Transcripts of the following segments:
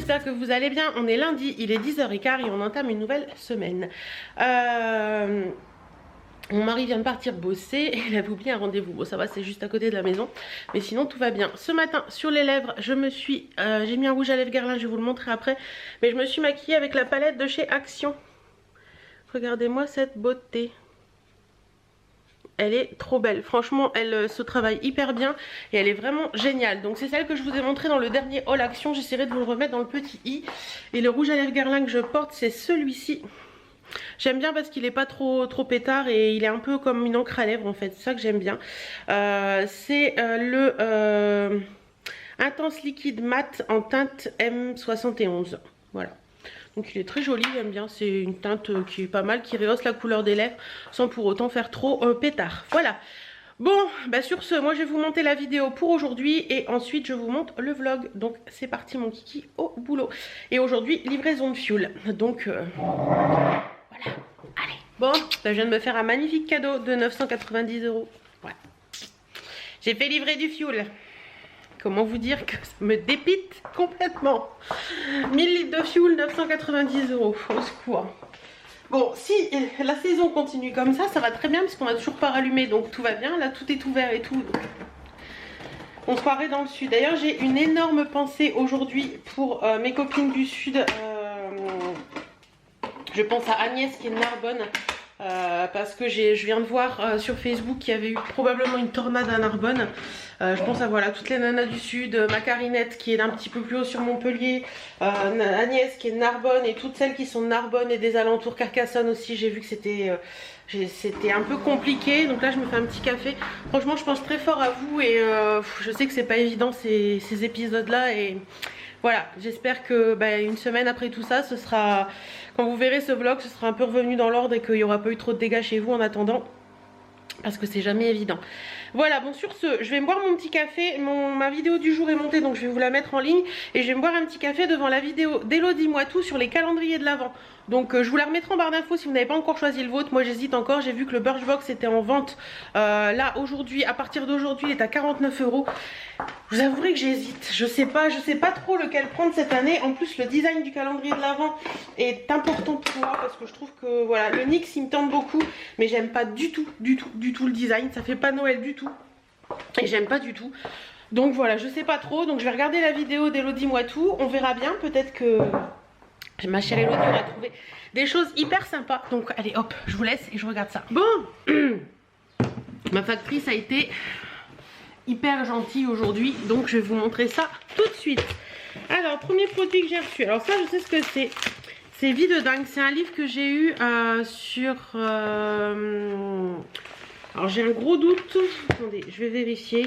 j'espère que vous allez bien. On est lundi, il est 10h15 et on entame une nouvelle semaine. Mon mari vient de partir bosser et il avait oublié un rendez-vous. Bon, ça va, c'est juste à côté de la maison, mais sinon tout va bien. Ce matin, sur les lèvres, j'ai mis un rouge à lèvres Guerlain, je vais vous le montrer après. Mais je me suis maquillée avec la palette de chez Action. Regardez-moi cette beauté. Elle est trop belle, franchement elle se travaille hyper bien et elle est vraiment géniale. Donc c'est celle que je vous ai montré dans le dernier haul Action, j'essaierai de vous le remettre dans le petit i. Et le rouge à lèvres Guerlain que je porte, c'est celui-ci. J'aime bien parce qu'il est pas trop pétard et il est un peu comme une encre à lèvres en fait, c'est ça que j'aime bien. C'est le Intense Liquide Mat en teinte M71, voilà. Donc il est très joli, j'aime bien, c'est une teinte qui est pas mal, qui rehausse la couleur des lèvres sans pour autant faire trop pétard. Voilà. Bon, bah sur ce, moi je vais vous monter la vidéo pour aujourd'hui et ensuite je vous montre le vlog. Donc c'est parti mon kiki, au boulot. Et aujourd'hui, livraison de fuel. Donc voilà, allez. Bon, bah, je viens de me faire un magnifique cadeau de 990 €. Ouais. J'ai fait livrer du fuel. Comment vous dire que ça me dépite complètement. 1000 litres de fuel, 990 €. Au secours. Bon, si la saison continue comme ça va très bien parce qu'on n'a toujours pas rallumé. Donc tout va bien. Là, tout est ouvert et tout. Donc, on se croirait dans le sud. D'ailleurs, j'ai une énorme pensée aujourd'hui pour mes copines du sud. Je pense à Agnès qui est de Narbonne. Parce que je viens de voir sur Facebook qu'il y avait eu probablement une tornade à Narbonne. Je pense à voilà toutes les nanas du sud, ma Carinette qui est d'un petit peu plus haut sur Montpellier, Agnès qui est de Narbonne et toutes celles qui sont de Narbonne et des alentours, Carcassonne aussi. J'ai vu que c'était un peu compliqué, donc là je me fais un petit café. Franchement je pense très fort à vous et je sais que c'est pas évident ces épisodes là et voilà, j'espère que une semaine après tout ça, ce sera, quand vous verrez ce vlog, ce sera un peu revenu dans l'ordre et qu'il n'y aura pas eu trop de dégâts chez vous en attendant. Parce que c'est jamais évident. Voilà, bon sur ce, je vais me boire mon petit café. Ma vidéo du jour est montée, donc je vais vous la mettre en ligne. Et je vais me boire un petit café devant la vidéo d'Elodie Moitou sur les calendriers de l'Avent. Donc je vous la remettrai en barre d'infos si vous n'avez pas encore choisi le vôtre. Moi j'hésite encore, j'ai vu que le Birchbox était en vente. Là aujourd'hui, à partir d'aujourd'hui, il est à 49 €. Je vous avouerai que j'hésite. Je sais pas trop lequel prendre cette année. En plus le design du calendrier de l'Avent est important pour moi parce que je trouve que voilà, le NYX il me tente beaucoup. Mais j'aime pas du tout le design. Ça fait pas Noël du tout. Et j'aime pas du tout. Donc voilà, je sais pas trop. Donc je vais regarder la vidéo d'Elodie Moitou. On verra bien. Peut-être que ma chère Elodie aura trouvé des choses hyper sympas. Donc allez hop, je vous laisse et je regarde ça. Bon, ma factrice a été hyper gentille aujourd'hui. Donc je vais vous montrer ça tout de suite. Alors, premier produit que j'ai reçu. Alors ça, je sais ce que c'est. C'est Vie de dingue. C'est un livre que j'ai eu sur... Alors j'ai un gros doute. Attendez, je vais vérifier.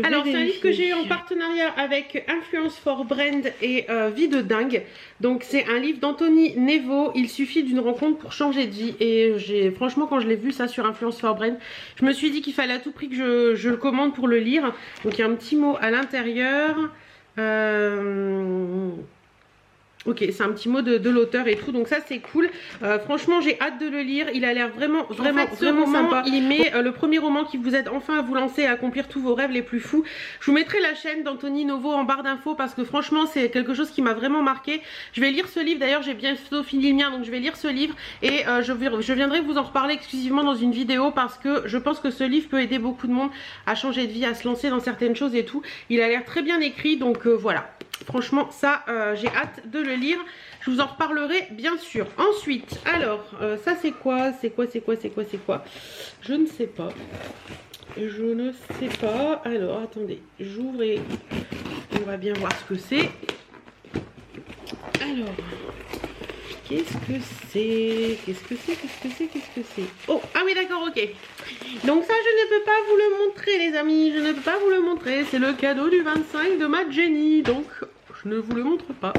Alors c'est un livre que j'ai eu en partenariat avec Influence for Brand et Vie de dingue. Donc c'est un livre d'Anthony Nevo. Il suffit d'une rencontre pour changer de vie. Et franchement quand je l'ai vu ça sur Influence for Brand, je me suis dit qu'il fallait à tout prix que je le commande pour le lire. Donc il y a un petit mot à l'intérieur. Ok, c'est un petit mot de l'auteur et tout, donc ça c'est cool. Franchement j'ai hâte de le lire, il a l'air vraiment sympa. Il met le premier roman qui vous aide enfin à vous lancer et à accomplir tous vos rêves les plus fous. Je vous mettrai la chaîne d'Anthony Nevo en barre d'infos parce que franchement c'est quelque chose qui m'a vraiment marqué. Je vais lire ce livre, d'ailleurs j'ai bientôt fini le mien donc je vais lire ce livre et je viendrai vous en reparler exclusivement dans une vidéo parce que je pense que ce livre peut aider beaucoup de monde à changer de vie, à se lancer dans certaines choses et tout. Il a l'air très bien écrit donc voilà. Franchement ça j'ai hâte de le lire. Je vous en reparlerai bien sûr. Ensuite, alors ça c'est quoi? C'est quoi? Je ne sais pas. Je ne sais pas. Alors attendez, j'ouvre et on va bien voir ce que c'est. Alors, qu'est-ce que c'est? Oh, ah oui d'accord, ok. Donc ça je ne peux pas vous le montrer les amis, je ne peux pas vous le montrer. C'est le cadeau du 25 de ma Jenny, donc je ne vous le montre pas.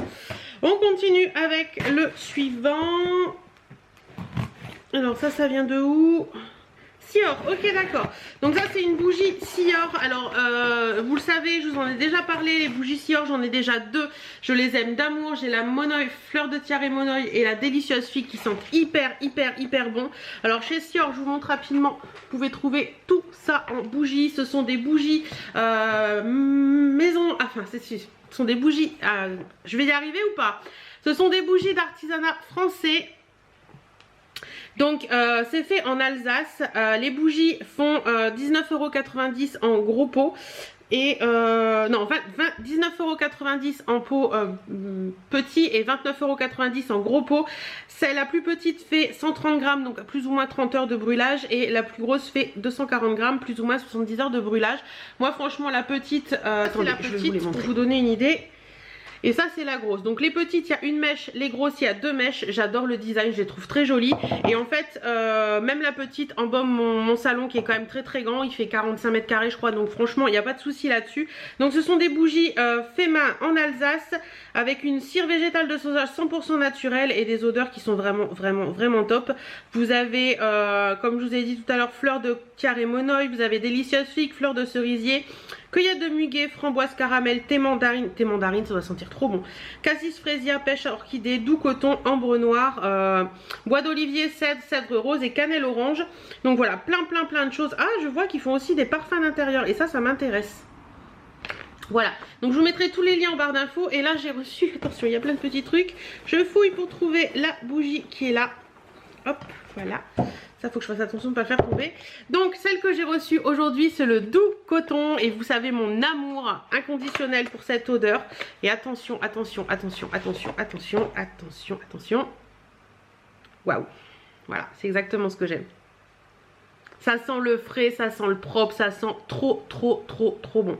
On continue avec le suivant. Alors ça vient de où? Sior, ok d'accord. Donc ça c'est une bougie Sior. Alors vous le savez, je vous en ai déjà parlé, les bougies Sior, j'en ai déjà deux. Je les aime d'amour. J'ai la Monoï, fleur de tiare et Monoï et la délicieuse fille qui sentent hyper bon. Alors chez Sior, je vous montre rapidement, vous pouvez trouver tout ça en bougies. Ce sont des bougies maison, enfin ce sont des bougies, je vais y arriver ou pas? Ce sont des bougies d'artisanat français. Donc c'est fait en Alsace. Les bougies font 19,90 € en gros pot. Et non, 19,90 € en pot petit et 29,90 € en gros pot. C'est la plus petite fait 130 grammes, donc plus ou moins 30 heures de brûlage. Et la plus grosse fait 240 grammes, plus ou moins 70 heures de brûlage. Moi franchement la petite, attendez, je vais vous pour vous donner une idée. Et ça c'est la grosse. Donc les petites il y a une mèche, les grosses il y a deux mèches. J'adore le design, je les trouve très jolies. Et en fait même la petite embaume mon salon qui est quand même très grand. Il fait 45 mètres carrés je crois. Donc franchement il n'y a pas de souci là-dessus. Donc ce sont des bougies fait main en Alsace. Avec une cire végétale de sauvage 100% naturelle. Et des odeurs qui sont vraiment top. Vous avez comme je vous ai dit tout à l'heure, fleur de tiare et Monoï. Vous avez délicieuse figue, fleur de cerisier, cueillette de muguet, framboise, caramel, thé mandarine, ça va sentir trop bon. Cassis fraisière, pêche à orchidée, doux coton, ambre noir, bois d'olivier, cèdre rose et cannelle orange. Donc voilà, plein de choses. Ah, je vois qu'ils font aussi des parfums d'intérieur et ça m'intéresse. Voilà, donc je vous mettrai tous les liens en barre d'infos. Et là j'ai reçu, attention, il y a plein de petits trucs. Je fouille pour trouver la bougie qui est là. Hop, voilà. Ça faut que je fasse attention de ne pas le faire tomber. Donc celle que j'ai reçue aujourd'hui c'est le doux coton. Et vous savez mon amour inconditionnel pour cette odeur. Et attention. Waouh. Voilà, c'est exactement ce que j'aime. Ça sent le frais, ça sent le propre, ça sent trop bon.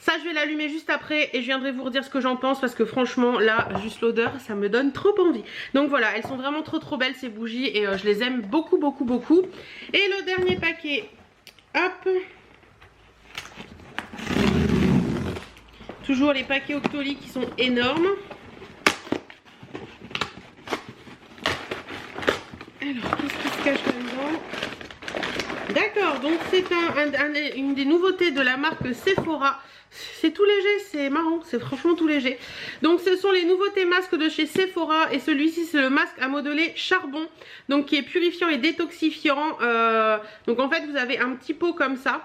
Ça je vais l'allumer juste après et je viendrai vous redire ce que j'en pense parce que franchement là juste l'odeur ça me donne trop envie. Donc voilà, elles sont vraiment trop belles ces bougies et je les aime beaucoup. Et le dernier paquet, hop, toujours les paquets Octoly qui sont énormes. Alors qu'est-ce qui se cache là-dedans? D'accord, donc c'est une des nouveautés de la marque Sephora. C'est tout léger, c'est marrant, c'est franchement tout léger. Donc ce sont les nouveautés masques de chez Sephora. Et celui-ci c'est le masque à modeler charbon. Donc qui est purifiant et détoxifiant. Donc en fait vous avez un petit pot comme ça.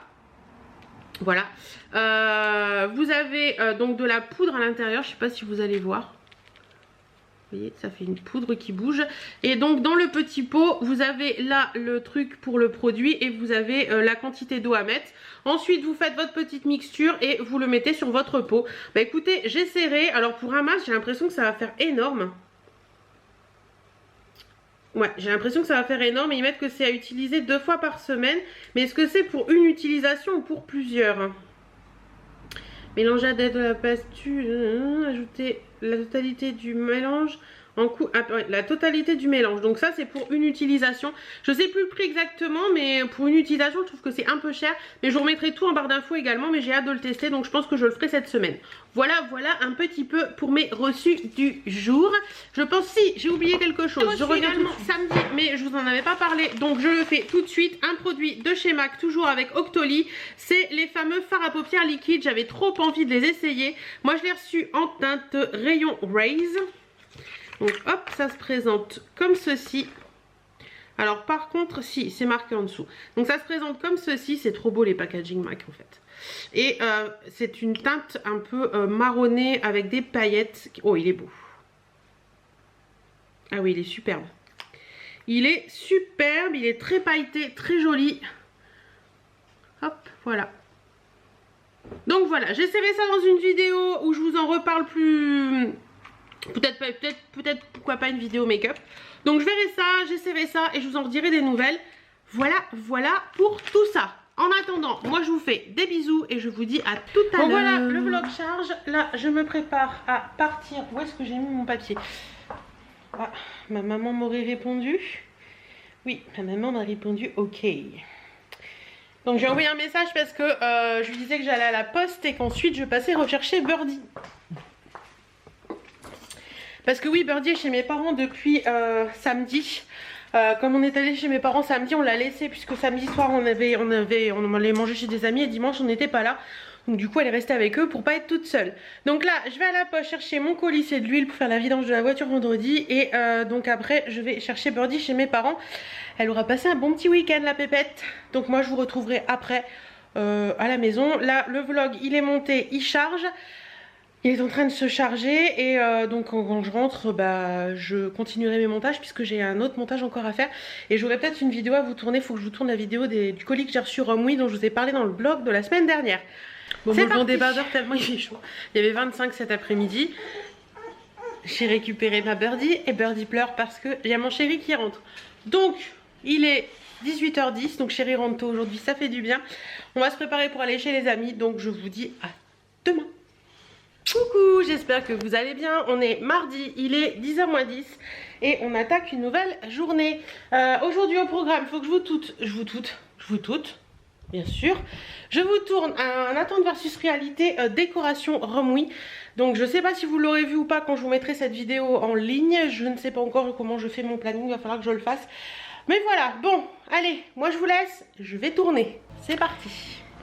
Voilà. Vous avez donc de la poudre à l'intérieur. Je ne sais pas si vous allez voir. Vous voyez, ça fait une poudre qui bouge. Et donc dans le petit pot, vous avez là le truc pour le produit et vous avez la quantité d'eau à mettre. Ensuite, vous faites votre petite mixture et vous le mettez sur votre pot. Bah écoutez, j'essaierai. Alors pour un masque, j'ai l'impression que ça va faire énorme. Ouais, j'ai l'impression que ça va faire énorme. Et ils mettent que c'est à utiliser 2 fois par semaine. Mais est-ce que c'est pour une utilisation ou pour plusieurs? Mélanger de la pastille, ajouter la totalité du mélange en coup, la totalité du mélange. Donc ça c'est pour une utilisation. Je sais plus le prix exactement, mais pour une utilisation je trouve que c'est un peu cher. Mais je vous remettrai tout en barre d'infos également, mais j'ai hâte de le tester, donc je pense que je le ferai cette semaine. Voilà un petit peu pour mes reçus du jour. Je pense, si j'ai oublié quelque chose, je reviens samedi, mais je vous en avais pas parlé, donc je le fais tout de suite. Un produit de chez MAC, toujours avec Octoly, c'est les fameux fards à paupières liquides. J'avais trop envie de les essayer. Moi je l'ai reçu en teinte rayon Raise. Donc hop, ça se présente comme ceci. Alors par contre, si, c'est marqué en dessous. Donc ça se présente comme ceci, c'est trop beau les packaging MAC en fait. Et c'est une teinte un peu marronnée avec des paillettes. Oh, il est beau. Ah oui, il est superbe. Il est superbe, il est très pailleté, très joli. Hop, voilà. Donc voilà, j'essaierai ça dans une vidéo où je vous en reparle plus... Peut-être pourquoi pas une vidéo make-up. Donc je verrai ça, j'essaierai ça et je vous en redirai des nouvelles. Voilà pour tout ça. En attendant, moi je vous fais des bisous et je vous dis à tout à l'heure. Voilà, le vlog charge. Là, je me prépare à partir. Où est-ce que j'ai mis mon papier? Ah, ma maman m'aurait répondu. Oui, ma maman m'a répondu ok. Donc j'ai envoyé un message parce que je lui disais que j'allais à la poste et qu'ensuite je passais rechercher Birdie. Parce que oui, Birdie est chez mes parents depuis samedi. Comme on est allé chez mes parents samedi, on l'a laissé puisque samedi soir on allait manger chez des amis et dimanche on n'était pas là. Donc du coup elle est restée avec eux pour pas être toute seule. Donc là je vais à la poste chercher mon colis, c'est de l'huile pour faire la vidange de la voiture vendredi. Et donc après je vais chercher Birdie chez mes parents. Elle aura passé un bon petit week-end la pépette. Donc moi je vous retrouverai après à la maison. Là le vlog il est monté, il charge. Il est en train de se charger et donc quand je rentre, bah, je continuerai mes montages puisque j'ai un autre montage encore à faire. Et j'aurai peut-être une vidéo à vous tourner, il faut que je vous tourne la vidéo du colis que j'ai reçu Romwe dont je vous ai parlé dans le blog de la semaine dernière. Bon, c'est parti. Débardeur tellement il fait chaud. Il y avait 25 cet après-midi. J'ai récupéré ma Birdie et Birdie pleure parce qu'il y a mon chéri qui rentre. Donc il est 18h10, donc chéri rentre tôt aujourd'hui, ça fait du bien. On va se préparer pour aller chez les amis, donc je vous dis à demain. Coucou, j'espère que vous allez bien. On est mardi, il est 10h moins 10 et on attaque une nouvelle journée. Aujourd'hui au programme, il faut que je vous toute, bien sûr. Je vous tourne un attente versus réalité décoration Romwe. Donc je sais pas si vous l'aurez vu ou pas quand je vous mettrai cette vidéo en ligne. Je ne sais pas encore comment je fais mon planning, il va falloir que je le fasse. Mais voilà, bon, allez, moi je vous laisse, je vais tourner. C'est parti.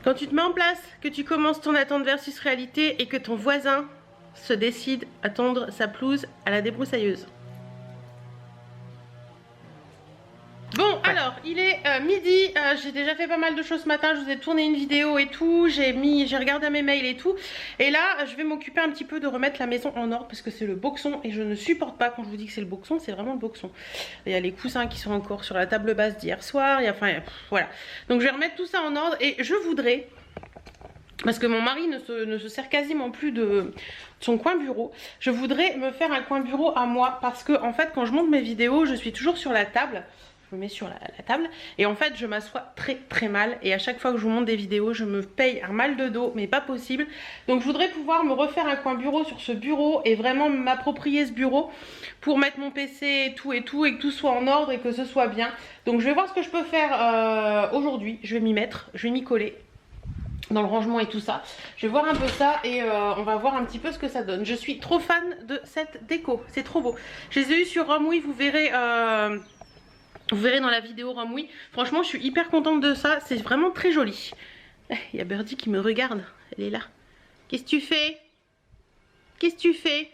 Quand tu te mets en place, que tu commences ton attente versus réalité et que ton voisin se décide à tondre sa pelouse à la débroussailleuse. Bon, alors, il est midi, j'ai déjà fait pas mal de choses ce matin, je vous ai tourné une vidéo et tout, j'ai regardé mes mails et tout. Et là, je vais m'occuper un petit peu de remettre la maison en ordre parce que c'est le boxon et je ne supporte pas quand je vous dis que c'est le boxon, c'est vraiment le boxon. Il y a les coussins qui sont encore sur la table basse d'hier soir, voilà. Donc je vais remettre tout ça en ordre et je voudrais... Parce que mon mari ne se sert quasiment plus de son coin bureau. Je voudrais me faire un coin bureau à moi parce que en fait quand je monte mes vidéos, je suis toujours sur la table. Je me mets sur la table et en fait je m'assois très mal et à chaque fois que je vous montre des vidéos je me paye un mal de dos mais pas possible. Donc je voudrais pouvoir me refaire un coin bureau sur ce bureau et vraiment m'approprier ce bureau pour mettre mon PC et tout et que tout soit en ordre et que ce soit bien. Donc je vais voir ce que je peux faire aujourd'hui, je vais m'y mettre, je vais m'y coller dans le rangement et tout ça. Je vais voir un peu ça et on va voir un petit peu ce que ça donne. Je suis trop fan de cette déco, c'est trop beau. Je les ai eu sur Romwe, vous verrez dans la vidéo Romwe. Franchement je suis hyper contente de ça, c'est vraiment très joli. Il y a Birdie qui me regarde, elle est là. Qu'est-ce que tu fais? Qu'est-ce que tu fais?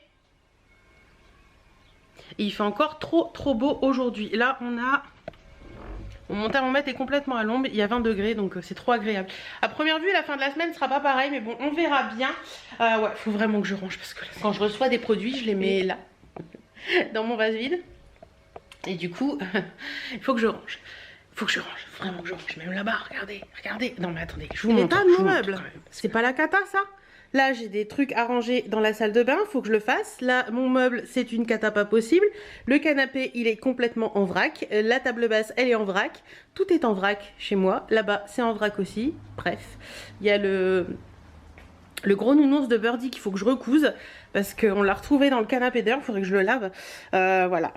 Et il fait encore trop beau aujourd'hui. Là on a... Mon thermomètre est complètement à l'ombre, il y a 20 degrés donc c'est trop agréable. À première vue la fin de la semaine sera pas pareil mais bon on verra bien. Ouais, faut vraiment que je range parce que là, quand je reçois des produits je les mets là dans mon vase vide. Et du coup il faut que je range. Faut que je range, vraiment que je range. Même là-bas, regardez. Non mais attendez, je vous montre. L'état de mon meuble, c'est pas la cata ça? Là j'ai des trucs à ranger dans la salle de bain, faut que je le fasse. Là mon meuble c'est une cata pas possible. Le canapé il est complètement en vrac. La table basse elle est en vrac. Tout est en vrac chez moi. Là-bas c'est en vrac aussi. Bref, il y a le gros nounours de Birdie qu'il faut que je recouse parce qu'on l'a retrouvé dans le canapé d'ailleurs, il faudrait que je le lave. Voilà,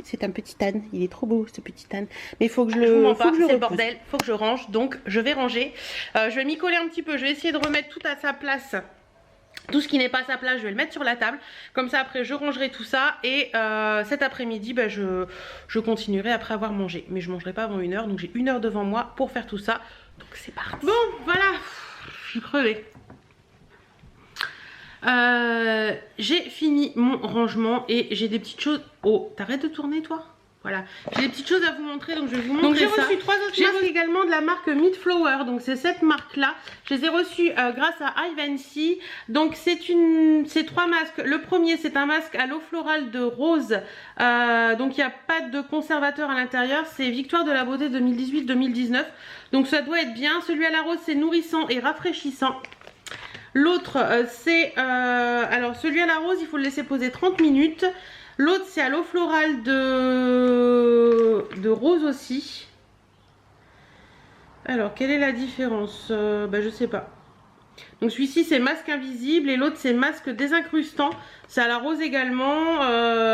c'est un petit âne, il est trop beau ce petit âne. Mais il faut que je le c'est le bordel, faut que je range, donc je vais ranger. Je vais m'y coller un petit peu, je vais essayer de remettre tout à sa place. Tout ce qui n'est pas à sa place, je vais le mettre sur la table. Comme ça, après, je rangerai tout ça. Et cet après-midi, bah, je continuerai après avoir mangé. Mais je ne mangerai pas avant 1 heure. Donc, j'ai 1 heure devant moi pour faire tout ça. Donc, c'est parti. Bon, voilà. Je suis crevée. J'ai fini mon rangement et j'ai des petites choses. Oh, t'arrêtes de tourner, toi? Voilà, j'ai des petites choses à vous montrer, donc je vais vous montrer. Donc j'ai reçu 3 autres marques également de la marque Meat Flower, donc c'est cette marque là. Je les ai reçues grâce à Ivancy. Donc c'est 3 masques. Le premier c'est un masque à l'eau florale de rose, donc il n'y a pas de conservateur à l'intérieur. C'est Victoire de la beauté 2018-2019, donc ça doit être bien. Celui à la rose c'est nourrissant et rafraîchissant. L'autre c'est alors celui à la rose il faut le laisser poser 30 minutes. L'autre c'est à l'eau florale de rose aussi. Alors quelle est la différence? Bah je sais pas. Donc celui-ci c'est masque invisible et l'autre c'est masque désincrustant. C'est à la rose également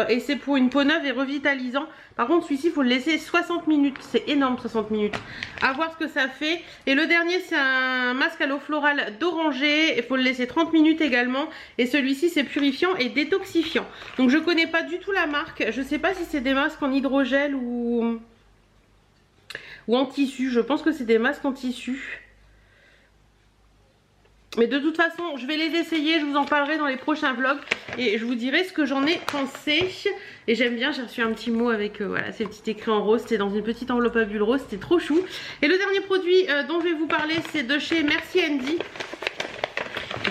et c'est pour une peau neuve et revitalisant. Par contre celui-ci il faut le laisser 60 minutes. C'est énorme 60 minutes. À voir ce que ça fait. Et le dernier c'est un masque à l'eau florale d'oranger. Il faut le laisser 30 minutes également. Et celui-ci c'est purifiant et détoxifiant. Donc je connais pas du tout la marque. Je sais pas si c'est des masques en hydrogel ou en tissu. Je pense que c'est des masques en tissu. Mais de toute façon, je vais les essayer, je vous en parlerai dans les prochains vlogs et je vous dirai ce que j'en ai pensé. Et j'aime bien, j'ai reçu un petit mot avec voilà, ces petits écrits en rose, c'était dans une petite enveloppe à bulle rose, c'était trop chou. Et le dernier produit dont je vais vous parler, c'est de chez Merci Handy.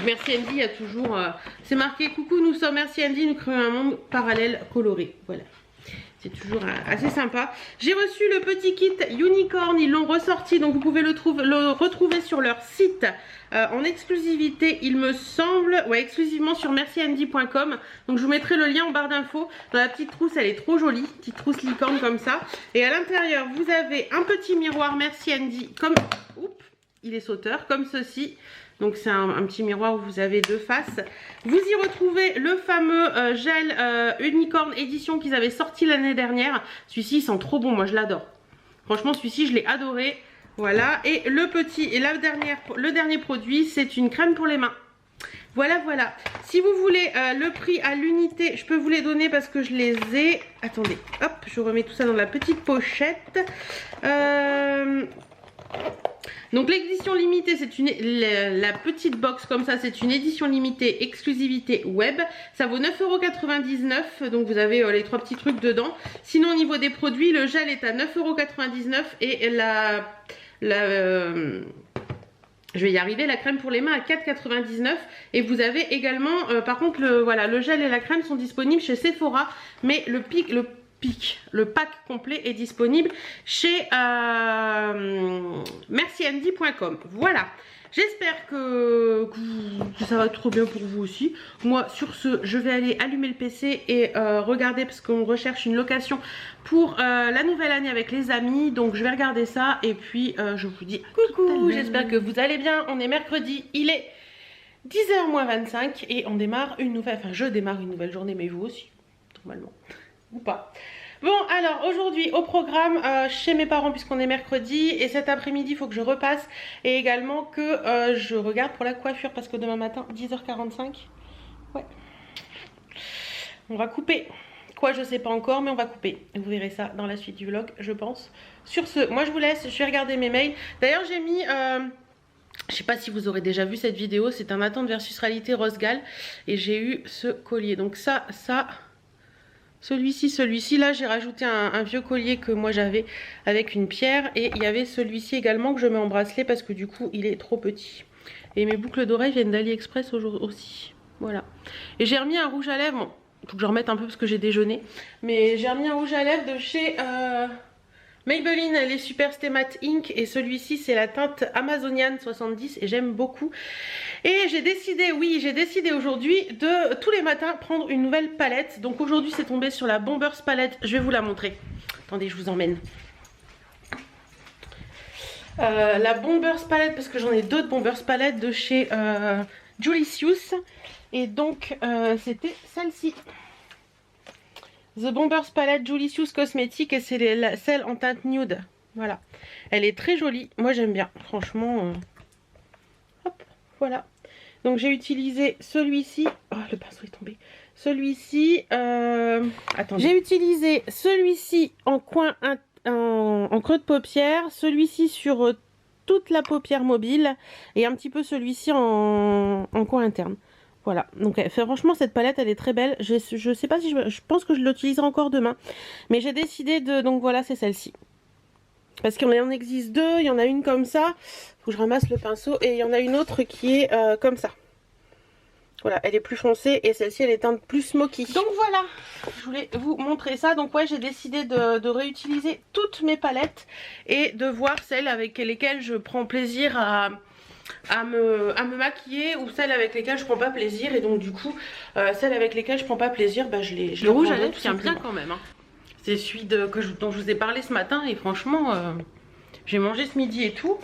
Merci Handy, il y a toujours, c'est marqué « Coucou, nous sommes Merci Handy, nous créons un monde parallèle coloré ». Voilà. C'est toujours assez sympa. J'ai reçu le petit kit Unicorn, ils l'ont ressorti, donc vous pouvez le retrouver sur leur site en exclusivité, il me semble, ouais, exclusivement sur mercihandy.com. Donc je vous mettrai le lien en barre d'infos. Dans la petite trousse, elle est trop jolie, petite trousse licorne comme ça. Et à l'intérieur, vous avez un petit miroir Merci Handy, comme, oups, il est sauteur, comme ceci. Donc c'est un petit miroir où vous avez deux faces. Vous y retrouvez le fameux gel Unicorn édition qu'ils avaient sorti l'année dernière. Celui-ci il sent trop bon, moi je l'adore. Franchement celui-ci je l'ai adoré. Voilà, et le dernier produit c'est une crème pour les mains. Voilà, voilà. Si vous voulez le prix à l'unité, je peux vous les donner parce que je les ai. Attendez, hop, je remets tout ça dans la petite pochette. Donc l'édition limitée, c'est la petite box comme ça, c'est une édition limitée exclusivité web. Ça vaut 9,99 €, donc vous avez les trois petits trucs dedans. Sinon au niveau des produits, le gel est à 9,99 € et je vais y arriver, la crème pour les mains à 4,99 €. Et vous avez également, par contre, le gel et la crème sont disponibles chez Sephora, mais le pack complet est disponible chez mercihandy.com. Voilà, j'espère que ça va trop bien pour vous aussi. Moi sur ce, je vais aller allumer le PC et regarder parce qu'on recherche une location pour la nouvelle année avec les amis. Donc je vais regarder ça et puis je vous dis coucou, j'espère que vous allez bien. On est mercredi, il est 10h moins 25 et on démarre une nouvelle, enfin je démarre une nouvelle journée, mais vous aussi, normalement. Ou pas. Bon alors aujourd'hui au programme chez mes parents puisqu'on est mercredi et cet après-midi il faut que je repasse et également que je regarde pour la coiffure parce que demain matin 10h45, ouais, on va couper. Quoi je sais pas encore mais on va couper. Vous verrez ça dans la suite du vlog je pense. Sur ce, moi je vous laisse, je vais regarder mes mails. D'ailleurs j'ai mis... je sais pas si vous aurez déjà vu cette vidéo, c'est un attente versus réalité Rosgal et j'ai eu ce collier. Donc ça... Celui-ci, là j'ai rajouté un vieux collier que moi j'avais avec une pierre. Et il y avait celui-ci également que je mets en bracelet parce que du coup il est trop petit. Et mes boucles d'oreilles viennent d'AliExpress aussi. Voilà. Et j'ai remis un rouge à lèvres, bon, faut que je remette un peu parce que j'ai déjeuné. Mais j'ai remis un rouge à lèvres de chez Maybelline, les Super Stay Matte Ink. Et celui-ci c'est la teinte Amazonian 70 et j'aime beaucoup. Et j'ai décidé, oui, j'ai décidé aujourd'hui de tous les matins prendre une nouvelle palette. Donc aujourd'hui c'est tombé sur la Bombers palette, je vais vous la montrer. Attendez, je vous emmène. La Bombers palette, parce que j'en ai deux de Bombers palette de chez Julicius. Et donc c'était celle-ci. The Bombers palette Julicius Cosmetics et c'est celle en teinte nude. Voilà. Elle est très jolie, moi j'aime bien, franchement. Hop, voilà. Donc j'ai utilisé celui-ci. Oh le pinceau est tombé. Celui-ci. Attendez. J'ai utilisé celui-ci en coin en creux de paupière. Celui-ci sur toute la paupière mobile. Et un petit peu celui-ci en coin interne. Voilà. Donc franchement cette palette elle est très belle. Je sais pas si je pense que je l'utiliserai encore demain. Mais j'ai décidé de. Donc voilà, c'est celle-ci. Parce qu'il en existe deux, il y en a une comme ça, faut que je ramasse le pinceau, et il y en a une autre qui est comme ça. Voilà, elle est plus foncée et celle-ci elle est teinte plus smoky. Donc voilà, je voulais vous montrer ça. Donc ouais, j'ai décidé de réutiliser toutes mes palettes et de voir celles avec lesquelles je prends plaisir à me maquiller ou celles avec lesquelles je prends pas plaisir. Et donc du coup, celles avec lesquelles je prends pas plaisir, bah, je les rouge à lèvres tient bien quand même. Hein. C'est celui dont je vous ai parlé ce matin et franchement, J'ai mangé ce midi et tout.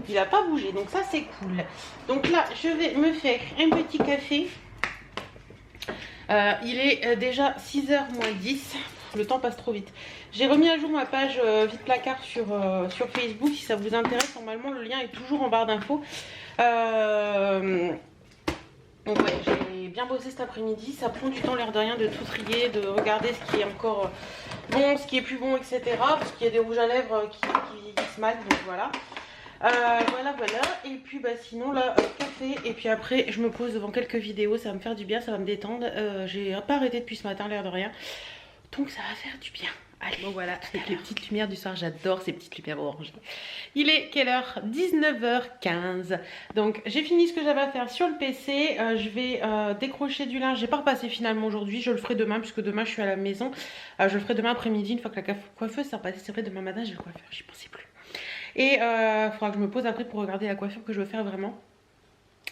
Il n'a pas bougé, donc ça c'est cool. Donc là, je vais me faire un petit café. Il est déjà 6h moins 10. Le temps passe trop vite. J'ai remis à jour ma page Vide Placard sur Facebook. Si ça vous intéresse, normalement le lien est toujours en barre d'infos. Donc ouais, j'ai bien bossé cet après-midi. Ça prend du temps, l'air de rien, de tout trier, de regarder ce qui est encore bon, ce qui est plus bon, etc. Parce qu'il y a des rouges à lèvres qui vieillissent mal, donc voilà. Voilà. Et puis bah sinon là, café. Et puis après, je me pose devant quelques vidéos. Ça va me faire du bien, ça va me détendre. J'ai pas arrêté depuis ce matin, l'air de rien. Donc ça va faire du bien. Allez, bon voilà, avec les petites lumières du soir, j'adore ces petites lumières orange. Il est quelle heure? 19h15. Donc j'ai fini ce que j'avais à faire sur le PC. Je vais décrocher du linge. J'ai pas repassé finalement aujourd'hui. Je le ferai demain puisque demain je suis à la maison. Je le ferai demain après-midi une fois que la coiffeuse sera passée. C'est vrai, demain matin j'ai le coiffeur, j'y pensais plus. Et il faudra que je me pose après pour regarder la coiffure que je veux faire vraiment.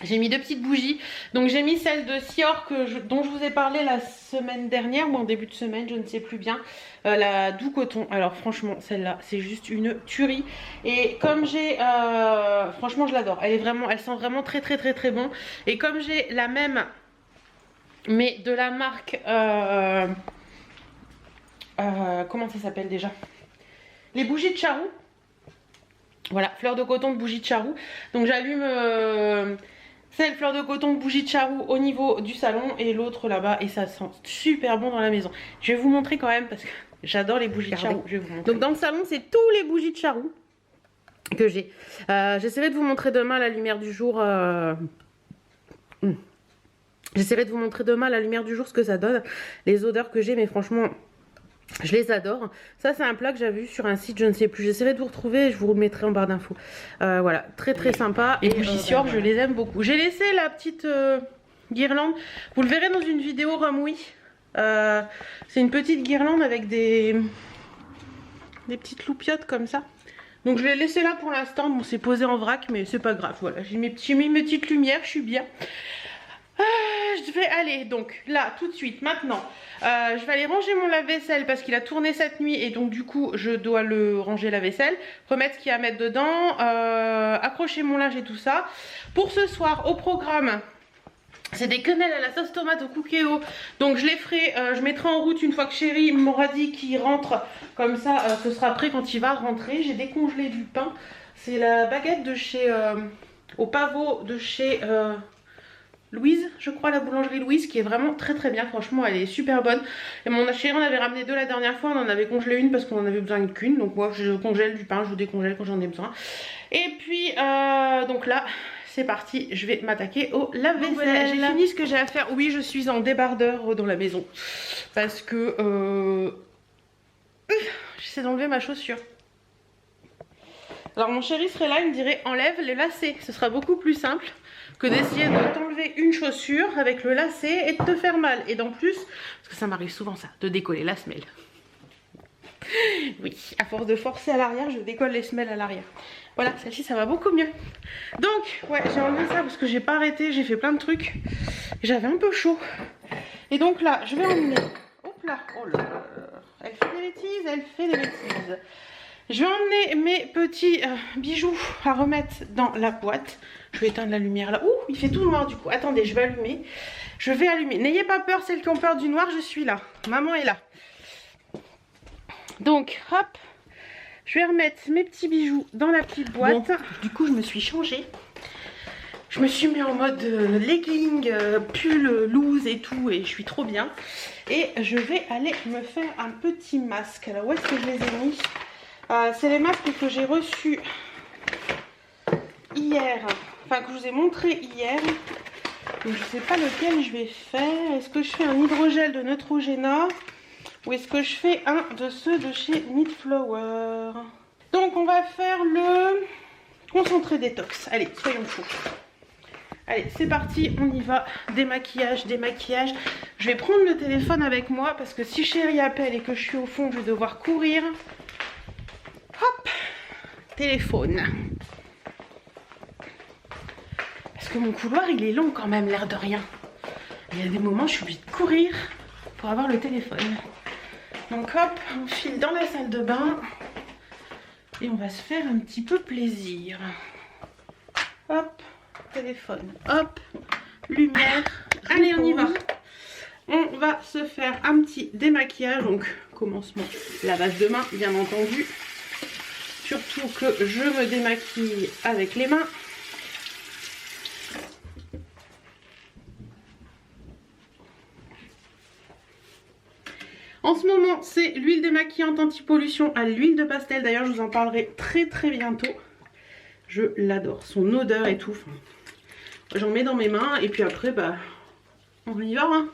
J'ai mis 2 petites bougies. Donc j'ai mis celle de Sior dont je vous ai parlé la semaine dernière ou en début de semaine, je ne sais plus bien. La doux coton. Alors franchement celle-là c'est juste une tuerie. Et comme j'ai... franchement je l'adore. Elle sent vraiment très bon. Et comme j'ai la même mais de la marque... comment ça s'appelle déjà? Les bougies de charroux. Voilà, fleur de coton de bougie de charroux. Donc j'allume... celle fleur de coton bougie de charroux au niveau du salon et l'autre là-bas et ça sent super bon dans la maison. Je vais vous montrer quand même parce que j'adore les bougies de charroux. Je vais vous montrer. Donc dans le salon c'est tous les bougies de charroux que j'ai. J'essaierai de vous montrer demain à la lumière du jour. J'essaierai de vous montrer demain à la lumière du jour ce que ça donne, les odeurs que j'ai, mais franchement... je les adore. Ça c'est un plat que j'avais vu sur un site, je ne sais plus. J'essaierai de vous retrouver et je vous le mettrai en barre d'infos. Voilà, très sympa. Et bougies Sior, je les aime beaucoup. J'ai laissé la petite guirlande. Vous le verrez dans une vidéo Ramoui. C'est une petite guirlande avec des petites loupiottes comme ça. Donc je l'ai laissé là pour l'instant. Bon, c'est posé en vrac, mais c'est pas grave. Voilà, j'ai mis mes petites lumières, je suis bien. Je vais aller donc là tout de suite maintenant je vais aller ranger mon lave-vaisselle parce qu'il a tourné cette nuit et donc du coup je dois le ranger la vaisselle, remettre ce qu'il y a à mettre dedans, accrocher mon linge et tout ça. Pour ce soir au programme c'est des quenelles à la sauce tomate au cookéo. Donc je les ferai, je mettrai en route une fois que Chéri m'aura dit qu'il rentre. Comme ça ce sera prêt quand il va rentrer. J'ai décongelé du pain. C'est la baguette de chez au pavot de chez Louise, je crois, la boulangerie Louise, qui est vraiment très bien. Franchement elle est super bonne. Et mon chéri en avait ramené 2 la dernière fois. On en avait congelé une parce qu'on en avait besoin qu'une. Donc moi je congèle du pain, je vous décongèle quand j'en ai besoin. Et puis donc là c'est parti, je vais m'attaquer au lave-vaisselle. Voilà, j'ai fini ce que j'ai à faire. Oui, je suis en débardeur dans la maison parce que j'essaie d'enlever ma chaussure. Alors mon chéri serait là, il me dirait enlève les lacets, ce sera beaucoup plus simple que d'essayer de t'enlever une chaussure avec le lacet et de te faire mal. Et d'en plus, parce que ça m'arrive souvent ça, de décoller la semelle. Oui, à force de forcer à l'arrière, je décolle les semelles à l'arrière. Voilà, celle-ci ça va beaucoup mieux. Donc, ouais, j'ai enlevé ça parce que j'ai pas arrêté, j'ai fait plein de trucs. J'avais un peu chaud. Et donc là, je vais emmener... Hop là, oh là là, elle fait des bêtises, Je vais emmener mes petits bijoux à remettre dans la boîte. Je vais éteindre la lumière là. Ouh, il fait tout noir du coup. Attendez, je vais allumer. Je vais allumer. N'ayez pas peur, celles qui ont peur du noir, je suis là. Maman est là. Donc, hop. Je vais remettre mes petits bijoux dans la petite boîte. Bon, du coup, je me suis changée. Je me suis mis en mode legging, pull, loose et tout. Et je suis trop bien. Et je vais aller me faire un petit masque. Alors, où est-ce que je les ai mis ? C'est les masques que j'ai reçus hier. Enfin, que je vous ai montré hier. Donc, je ne sais pas lequel je vais faire. Est-ce que je fais un hydrogel de Neutrogena ? Ou est-ce que je fais un de ceux de chez Knit Flower? Donc on va faire le concentré détox. Allez, soyons fous. Allez, c'est parti, on y va. Démaquillage. Je vais prendre le téléphone avec moi parce que si Chéri appelle et que je suis au fond, je vais devoir courir. Hop, téléphone. Parce que mon couloir, il est long quand même, l'air de rien. Il y a des moments, je suis obligée de courir pour avoir le téléphone. Donc hop, on file dans la salle de bain. Et on va se faire un petit peu plaisir. Hop, téléphone, hop, lumière. Allez, on y va. On va se faire un petit démaquillage. Donc, commencement, lavage de main, bien entendu. Surtout que je me démaquille avec les mains. En ce moment, c'est l'huile démaquillante anti-pollution à l'huile de pastel. D'ailleurs, je vous en parlerai très bientôt. Je l'adore, son odeur et tout. Enfin, j'en mets dans mes mains et puis après, bah, on y va. Hein.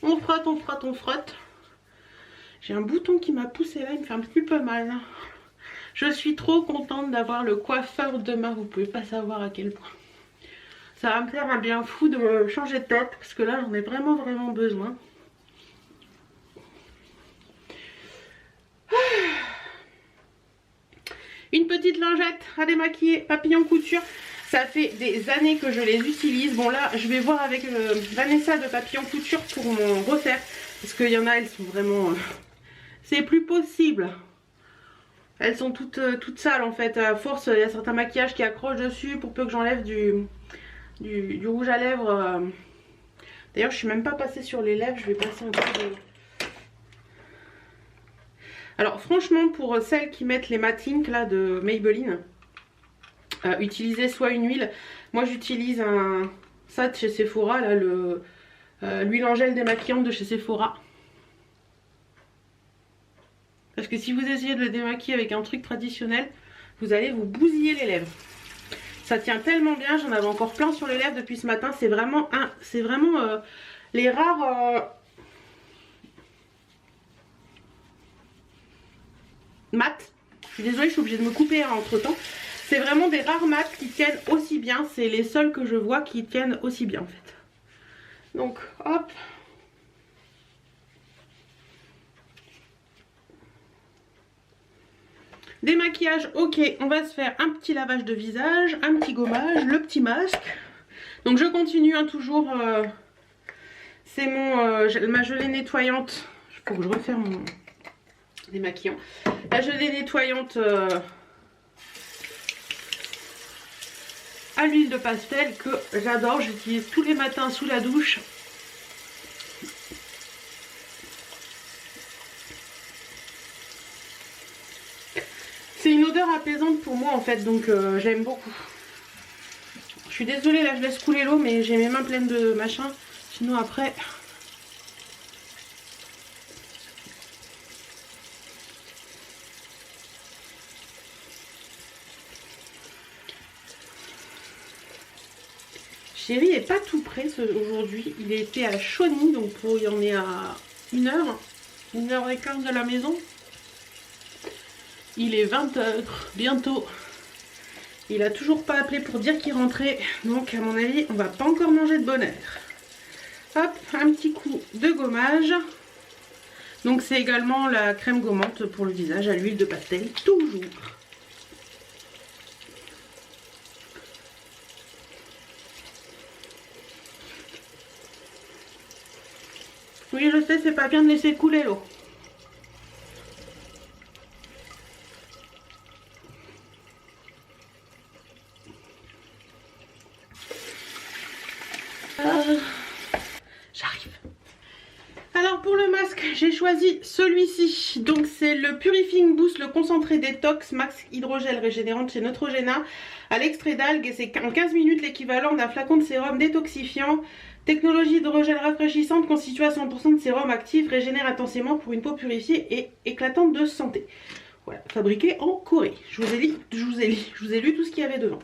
On frotte, on frotte, on frotte. J'ai un bouton qui m'a poussé là, il me fait un petit peu mal. Je suis trop contente d'avoir le coiffeur demain, vous pouvez pas savoir à quel point. Ça va me faire un bien fou de me changer de tête parce que là j'en ai vraiment besoin. Une petite lingette à démaquiller, papillon couture. Ça fait des années que je les utilise. Bon là je vais voir avec Vanessa de Papillon Couture pour m'en refaire. Parce qu'il y en a, elles sont vraiment... c'est plus possible. Elles sont toutes sales en fait. À force, il y a certains maquillages qui accrochent dessus pour peu que j'enlève du rouge à lèvres. D'ailleurs je suis même pas passée sur les lèvres, je vais passer un peu de... Alors franchement pour celles qui mettent les matte ink là de Maybelline, utilisez soit une huile, moi j'utilise ça de chez Sephora là, l'huile en gel démaquillante de chez Sephora. Parce que si vous essayez de le démaquiller avec un truc traditionnel, vous allez vous bousiller les lèvres. Ça tient tellement bien, j'en avais encore plein sur les lèvres depuis ce matin. C'est vraiment, les rares mat. Je suis désolée, je suis obligée de me couper entre temps. C'est vraiment des rares mat qui tiennent aussi bien. C'est les seuls que je vois qui tiennent aussi bien en fait. Donc hop. Démaquillage, ok, on va se faire un petit lavage de visage, un petit gommage, le petit masque. Donc je continue hein, toujours, c'est ma gelée nettoyante, il faut que je refaire mon démaquillant. La gelée nettoyante à l'huile de pastel que j'adore, j'utilise tous les matins sous la douche. C'est une odeur apaisante pour moi en fait, donc j'aime beaucoup. Je suis désolée, là je laisse couler l'eau, mais j'ai mes mains pleines de machin. Sinon après... Chéri est pas tout près aujourd'hui. Il était à Chauny, donc il y en est à 1h15 de la maison. Il est 20 h bientôt. Il a toujours pas appelé pour dire qu'il rentrait. Donc à mon avis on va pas encore manger de bonne heure. Hop, un petit coup de gommage. Donc c'est également la crème gommante pour le visage à l'huile de pastel. Toujours. Oui je sais, c'est pas bien de laisser couler l'eau. J'arrive. Alors pour le masque, j'ai choisi celui-ci. Donc c'est le Purifying Boost, le concentré détox max hydrogel régénérant de chez Neutrogena à l'extrait d'algues. Et c'est en 15 minutes l'équivalent d'un flacon de sérum détoxifiant. Technologie hydrogel rafraîchissante constituée à 100% de sérum actif, régénère intensément pour une peau purifiée et éclatante de santé. Voilà, fabriqué en Corée. Je vous ai lu tout ce qu'il y avait devant.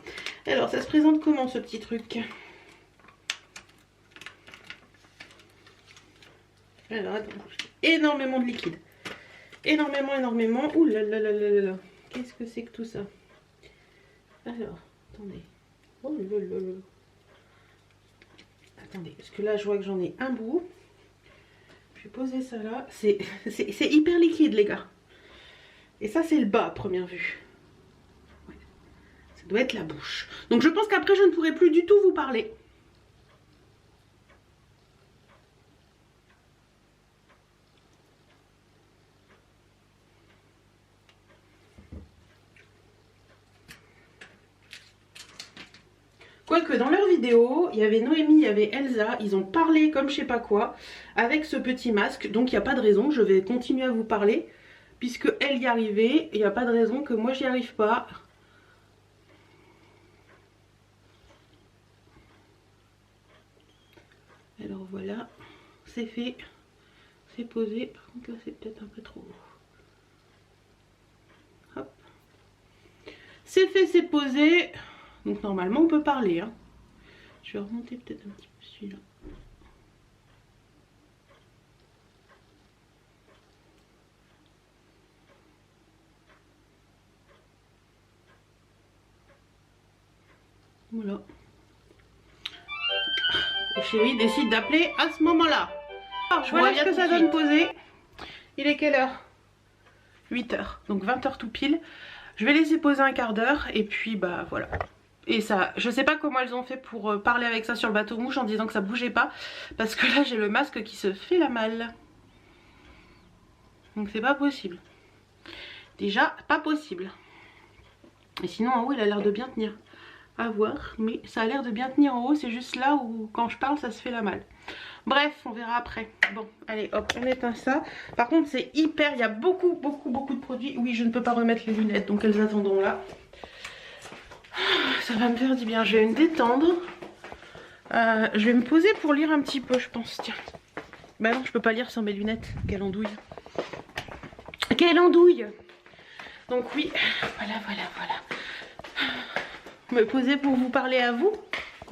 Alors ça se présente comment ce petit truc ? Alors attends, énormément de liquide. Énormément. Ouh là là là là là. Qu'est-ce que c'est que tout ça? Alors, attendez. Oh là là là. Attendez, parce que là je vois que j'en ai un bout. Je vais poser ça là. C'est hyper liquide les gars. Et ça c'est le bas à première vue. Ouais. Ça doit être la bouche. Donc je pense qu'après je ne pourrai plus du tout vous parler. Quoique dans leur vidéo, il y avait Noémie, il y avait Elsa, ils ont parlé comme je sais pas quoi avec ce petit masque. Donc il n'y a pas de raison, je vais continuer à vous parler. Puisque elle y arrivait, il n'y a pas de raison que moi j'y arrive pas. Alors voilà, c'est fait, c'est posé. Par contre là c'est peut-être un peu trop haut. Hop. C'est fait, c'est posé. Donc normalement on peut parler. Hein. Je vais remonter peut-être un petit peu celui-là. Voilà. Et chérie décide d'appeler à ce moment-là. Voilà ce que ça donne posé. Il est quelle heure? 8 heures. Donc 20 heures tout pile. Je vais laisser poser un quart d'heure et puis bah voilà. Et ça, je sais pas comment elles ont fait pour parler avec ça sur le bateau mouche en disant que ça bougeait pas. Parce que là j'ai le masque qui se fait la malle. Donc c'est pas possible. Déjà pas possible. Et sinon en haut il a l'air de bien tenir. À voir, mais ça a l'air de bien tenir en haut, c'est juste là où quand je parle ça se fait la malle. Bref, on verra après. Bon, allez hop, on éteint ça. Par contre c'est hyper, il y a beaucoup de produits. Oui, je ne peux pas remettre les lunettes, donc elles attendront là. Ça va me faire du bien, je vais me détendre. Je vais me poser pour lire un petit peu, je pense, tiens. Bah non, je peux pas lire sans mes lunettes, quelle andouille. Quelle andouille. Donc oui, voilà. Me poser pour vous parler à vous,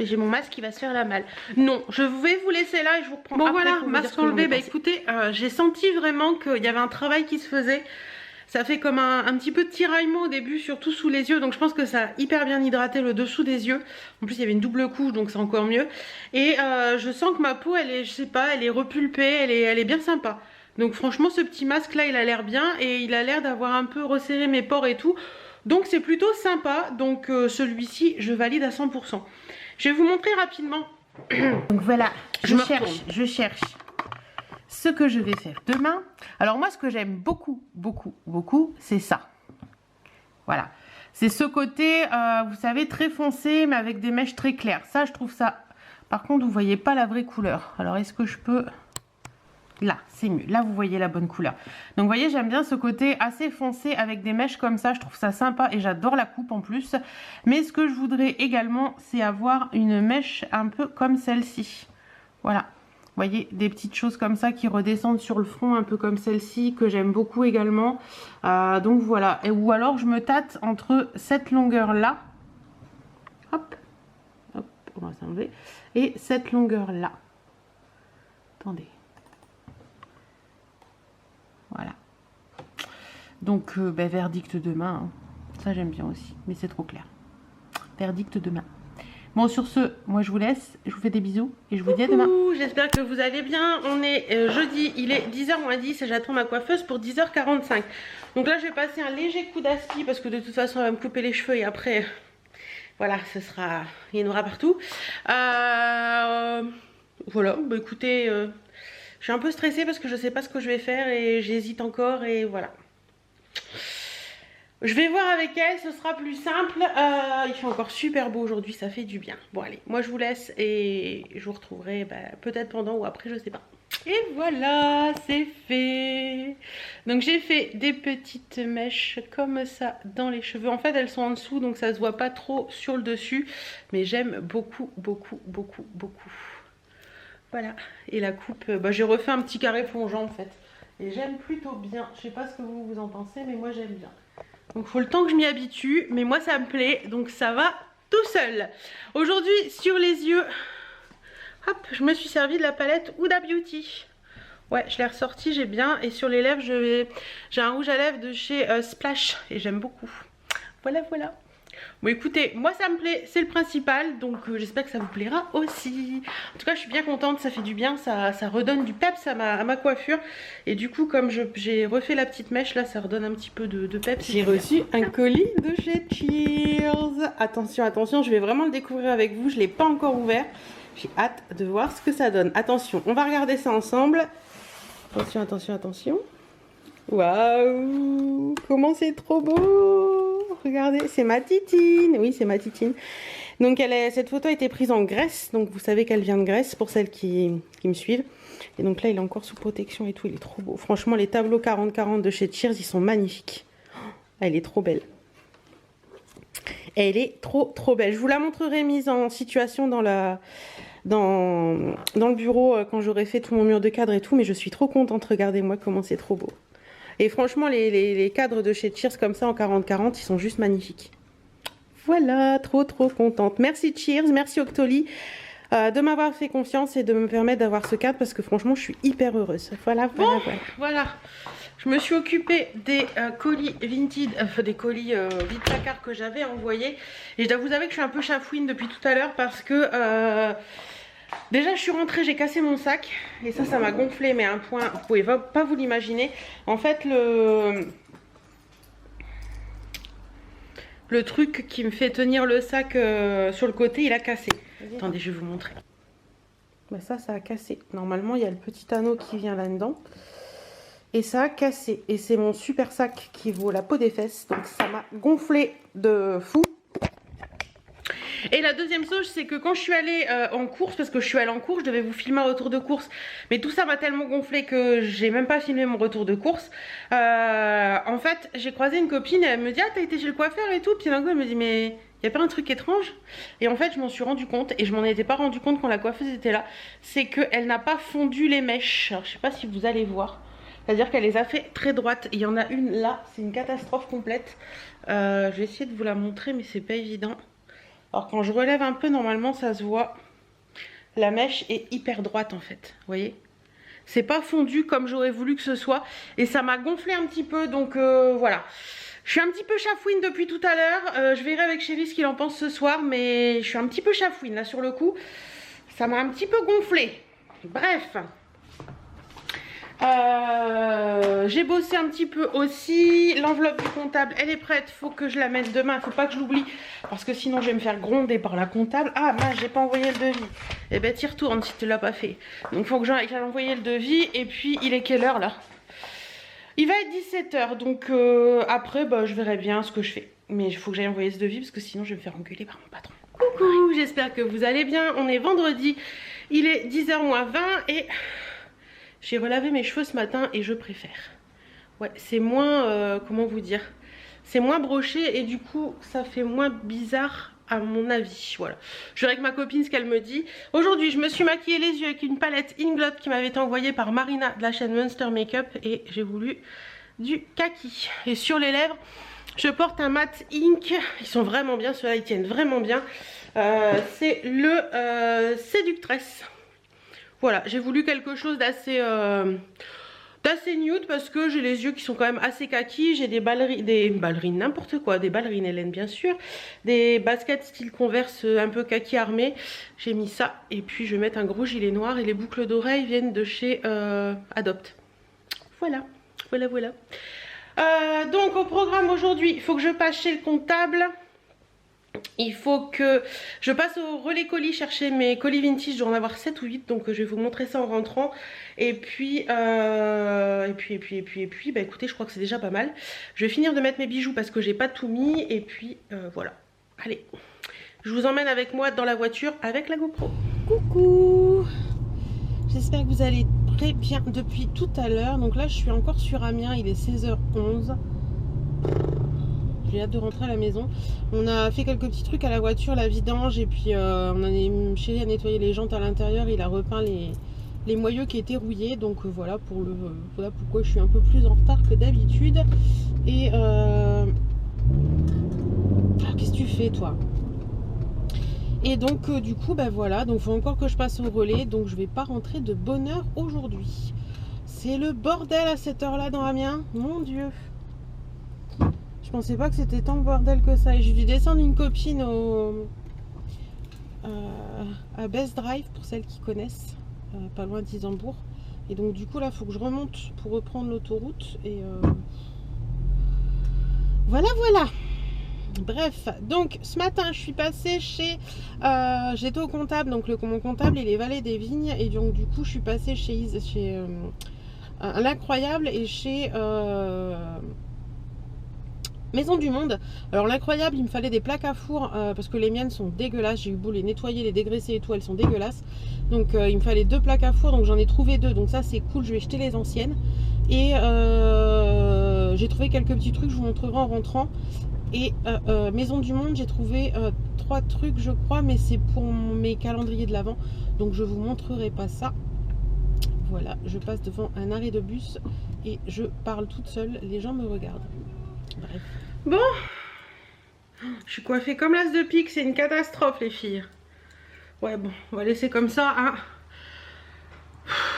mais j'ai mon masque qui va se faire la malle. Non, je vais vous laisser là et je vous reprends. Bon voilà, masque enlevé. Bah écoutez, j'ai senti vraiment qu'il y avait un travail qui se faisait. Ça fait comme un petit peu de tiraillement au début, surtout sous les yeux, donc je pense que ça a hyper bien hydraté le dessous des yeux. En plus il y avait une double couche, donc c'est encore mieux. Et je sens que ma peau, elle est, je sais pas, elle est repulpée, elle est bien sympa. Donc franchement ce petit masque là il a l'air bien et il a l'air d'avoir un peu resserré mes pores et tout. Donc c'est plutôt sympa, donc celui-ci je valide à 100%. Je vais vous montrer rapidement. Donc voilà, je cherche ce que je vais faire demain. Alors moi ce que j'aime beaucoup, c'est ça. Voilà, c'est ce côté, vous savez, très foncé mais avec des mèches très claires. Ça je trouve ça, par contre vous voyez pas la vraie couleur. Alors est-ce que je peux... Là, c'est mieux. Là, vous voyez la bonne couleur. Donc, vous voyez, j'aime bien ce côté assez foncé avec des mèches comme ça. Je trouve ça sympa et j'adore la coupe en plus. Mais ce que je voudrais également, c'est avoir une mèche un peu comme celle-ci. Voilà. Vous voyez, des petites choses comme ça qui redescendent sur le front, un peu comme celle-ci, que j'aime beaucoup également. Donc, voilà. Ou alors, je me tâte entre cette longueur-là. Hop. Hop, on va s'enlever. Et cette longueur-là. Attendez. Voilà. Donc, verdict demain. Hein. Ça, j'aime bien aussi. Mais c'est trop clair. Verdict demain. Bon, sur ce, moi, je vous laisse. Je vous fais des bisous. Et je vous dis à demain. J'espère que vous allez bien. On est jeudi. Il est 10h moins 10. Et j'attends ma coiffeuse pour 10h45. Donc là, je vais passer un léger coup d'aspi. Parce que de toute façon, elle va me couper les cheveux. Et après, voilà, ce sera... Il y en aura partout. Voilà. Bah, écoutez... Je suis un peu stressée parce que je sais pas ce que je vais faire et j'hésite encore et voilà. Je vais voir avec elle, ce sera plus simple. Il fait encore super beau aujourd'hui, ça fait du bien. Bon allez, moi je vous laisse et je vous retrouverai peut-être pendant ou après, je sais pas. Et voilà, c'est fait. Donc j'ai fait des petites mèches comme ça dans les cheveux. En fait elles sont en dessous donc ça se voit pas trop sur le dessus. Mais j'aime beaucoup. Voilà, et la coupe, j'ai refait un petit carré plongeant en fait. Et j'aime plutôt bien, je sais pas ce que vous en pensez, mais moi j'aime bien. Donc il faut le temps que je m'y habitue, mais moi ça me plaît, donc ça va tout seul. Aujourd'hui, sur les yeux, hop, je me suis servi de la palette Huda Beauty. Ouais, je l'ai ressorti, j'ai bien. Et sur les lèvres, j'ai un rouge à lèvres de chez Splash, et j'aime beaucoup. Voilà. Bon écoutez, moi ça me plaît, c'est le principal, donc j'espère que ça vous plaira aussi. En tout cas je suis bien contente, ça fait du bien, ça redonne du peps à ma coiffure. Et du coup comme j'ai refait la petite mèche là, ça redonne un petit peu de peps. J'ai reçu un colis de chez Cheers. Attention, je vais vraiment le découvrir avec vous, je ne l'ai pas encore ouvert. J'ai hâte de voir ce que ça donne. Attention, on va regarder ça ensemble. Attention. Waouh, comment c'est trop beau. Regardez, c'est ma titine. Oui, c'est ma titine. Donc cette photo a été prise en Grèce, donc vous savez qu'elle vient de Grèce pour celles qui me suivent. Et donc là il est encore sous protection et tout, il est trop beau. Franchement les tableaux 40-40 de chez Cheers, ils sont magnifiques. Elle est trop belle. Elle est trop belle. Je vous la montrerai mise en situation dans le bureau quand j'aurai fait tout mon mur de cadre et tout, mais je suis trop contente, regardez-moi comment c'est trop beau. Et franchement les cadres de chez Cheers comme ça en 40-40, ils sont juste magnifiques. Voilà, trop contente. Merci Cheers, merci Octoly de m'avoir fait confiance et de me permettre d'avoir ce cadre parce que franchement je suis hyper heureuse. Voilà. Je me suis occupée des colis Vinted, des colis vide placard que j'avais envoyés. Et je dois vous avouer que je suis un peu chafouine depuis tout à l'heure parce que déjà je suis rentrée, j'ai cassé mon sac. Et ça m'a gonflé mais à un point, vous pouvez pas vous l'imaginer. En fait le truc qui me fait tenir le sac sur le côté, il a cassé. Attendez, je vais vous montrer. Bah ça a cassé. Normalement, il y a le petit anneau qui vient là-dedans. Et ça a cassé. Et c'est mon super sac qui vaut la peau des fesses. Donc ça m'a gonflé de fou. Et la deuxième chose, c'est que quand je suis allée en course, parce que je suis allée en course, je devais vous filmer un retour de course, mais tout ça m'a tellement gonflé que j'ai même pas filmé mon retour de course. En fait, j'ai croisé une copine et elle me dit ah t'as été chez le coiffeur et tout, puis d'un coup elle me dit mais y a pas un truc étrange? Et en fait je m'en suis rendu compte et je m'en étais pas rendu compte quand la coiffeuse était là, c'est qu'elle n'a pas fondu les mèches. Alors je sais pas si vous allez voir, c'est-à-dire qu'elle les a fait très droites. Il y en a une là, c'est une catastrophe complète. Je vais essayer de vous la montrer mais c'est pas évident. Alors quand je relève un peu, normalement ça se voit. La mèche est hyper droite en fait, vous voyez. C'est pas fondu comme j'aurais voulu que ce soit. Et ça m'a gonflé un petit peu, donc voilà. Je suis un petit peu chafouine depuis tout à l'heure. Je verrai avec Chéri ce qu'il en pense ce soir, mais je suis un petit peu chafouine là sur le coup. Ça m'a un petit peu gonflé. Bref. J'ai bossé un petit peu aussi. L'enveloppe du comptable elle est prête, faut que je la mette demain, faut pas que je l'oublie parce que sinon je vais me faire gronder par la comptable. Ah mince, j'ai pas envoyé le devis. Eh ben t'y retournes si tu l'as pas fait. Donc faut que j'aille envoyer le devis. Et puis il est quelle heure là? Il va être 17 h, donc après bah, je verrai bien ce que je fais. Mais il faut que j'aille envoyer ce devis parce que sinon je vais me faire engueuler par mon patron. Coucou, j'espère que vous allez bien. On est vendredi, il est 10 h moins 20 et j'ai relavé mes cheveux ce matin et je préfère. Ouais, c'est moins, comment vous dire, c'est moins broché et du coup ça fait moins bizarre à mon avis. Voilà, je verrai avec ma copine ce qu'elle me dit. Aujourd'hui je me suis maquillée les yeux avec une palette Inglot qui m'avait été envoyée par Marina de la chaîne Monster Makeup et j'ai voulu du kaki. Et sur les lèvres je porte un mat ink, ils sont vraiment bien, ceux-là ils tiennent vraiment bien. C'est le Séductress. Voilà, j'ai voulu quelque chose d'assez nude parce que j'ai les yeux qui sont quand même assez kaki. J'ai des ballerines, n'importe quoi, des ballerines Hélène bien sûr, des baskets style Converse un peu kaki armé. J'ai mis ça et puis je vais mettre un gros gilet noir et les boucles d'oreilles viennent de chez Adopt. Voilà. Donc au programme aujourd'hui, il faut que je passe chez le comptable. Il faut que je passe au relais colis chercher mes colis vintage, je dois en avoir 7 ou 8, donc je vais vous montrer ça en rentrant. Et puis bah écoutez, je crois que c'est déjà pas mal. Je vais finir de mettre mes bijoux parce que j'ai pas tout mis et puis voilà. Allez, je vous emmène avec moi dans la voiture avec la GoPro. Coucou, j'espère que vous allez très bien depuis tout à l'heure. Donc là je suis encore sur Amiens, il est 16 h 11. J'ai hâte de rentrer à la maison. On a fait quelques petits trucs à la voiture, la vidange, et puis Chéri a nettoyé les jantes à l'intérieur, il a repeint les moyeux qui étaient rouillés. Donc voilà, voilà pourquoi je suis un peu plus en retard que d'habitude. Et qu'est-ce que tu fais toi? Et donc du coup bah voilà, donc il faut encore que je passe au relais, donc je vais pas rentrer de bonne heure aujourd'hui. C'est le bordel à cette heure là dans Amiens, mon dieu. Je pensais pas que c'était tant bordel que ça. Et j'ai dû descendre une copine à Best Drive pour celles qui connaissent, pas loin d'Isambourg. Et donc du coup là il faut que je remonte pour reprendre l'autoroute. Et voilà. Bref, donc ce matin je suis passée chez j'étais au comptable, donc mon comptable il est Vallée des Vignes. Et donc du coup je suis passée chez l'Incroyable et chez Maison du Monde. Alors l'incroyable, il me fallait des plaques à four parce que les miennes sont dégueulasses. J'ai eu beau les nettoyer, les dégraisser et tout, elles sont dégueulasses. Donc il me fallait 2 plaques à four, donc j'en ai trouvé 2. Donc ça c'est cool, je vais jeter les anciennes. Et j'ai trouvé quelques petits trucs, je vous montrerai en rentrant. Et Maison du Monde, j'ai trouvé 3 trucs je crois, mais c'est pour mes calendriers de l'Avent. Donc je vous montrerai pas ça. Voilà, je passe devant un arrêt de bus et je parle toute seule, les gens me regardent. Bref. Bon, je suis coiffée comme l'as de pique, c'est une catastrophe les filles. Ouais bon, on va laisser comme ça, hein.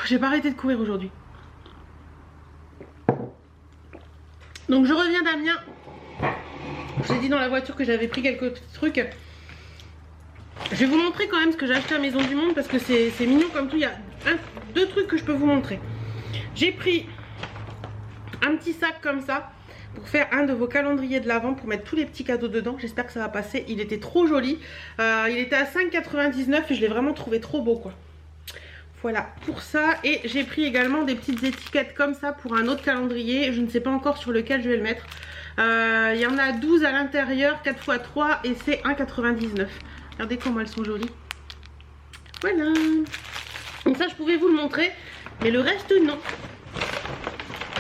J'ai pas arrêté de courir aujourd'hui. Donc je reviens d'Amiens. Je vous ai dit dans la voiture que j'avais pris quelques petits trucs. Je vais vous montrer quand même ce que j'ai acheté à Maison du Monde parce que c'est mignon comme tout. Il y a 2 trucs que je peux vous montrer. J'ai pris un petit sac comme ça pour faire un de vos calendriers de l'Avent, pour mettre tous les petits cadeaux dedans. J'espère que ça va passer. Il était trop joli. Il était à 5,99 et je l'ai vraiment trouvé trop beau quoi. Voilà pour ça. Et j'ai pris également des petites étiquettes comme ça pour un autre calendrier. Je ne sais pas encore sur lequel je vais le mettre. Il y en a 12 à l'intérieur, 4 x 3 et c'est 1,99. Regardez comment elles sont jolies. Voilà. Donc ça je pouvais vous le montrer, mais le reste non.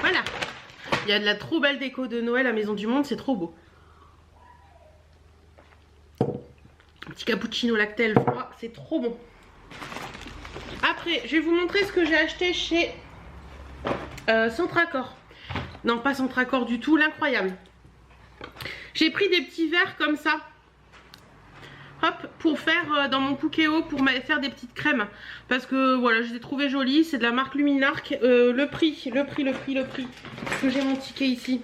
Voilà. Il y a de la trop belle déco de Noël à Maison du Monde, c'est trop beau. Un petit cappuccino lactel froid, c'est trop bon. Après, je vais vous montrer ce que j'ai acheté chez Centracor. Non, pas Centracor du tout, l'incroyable. J'ai pris des petits verres comme ça. Hop, pour faire dans mon Cookéo, pour faire des petites crèmes. Parce que voilà, je les ai trouvées jolies. C'est de la marque Luminarc. Le prix. Parce que j'ai mon ticket ici.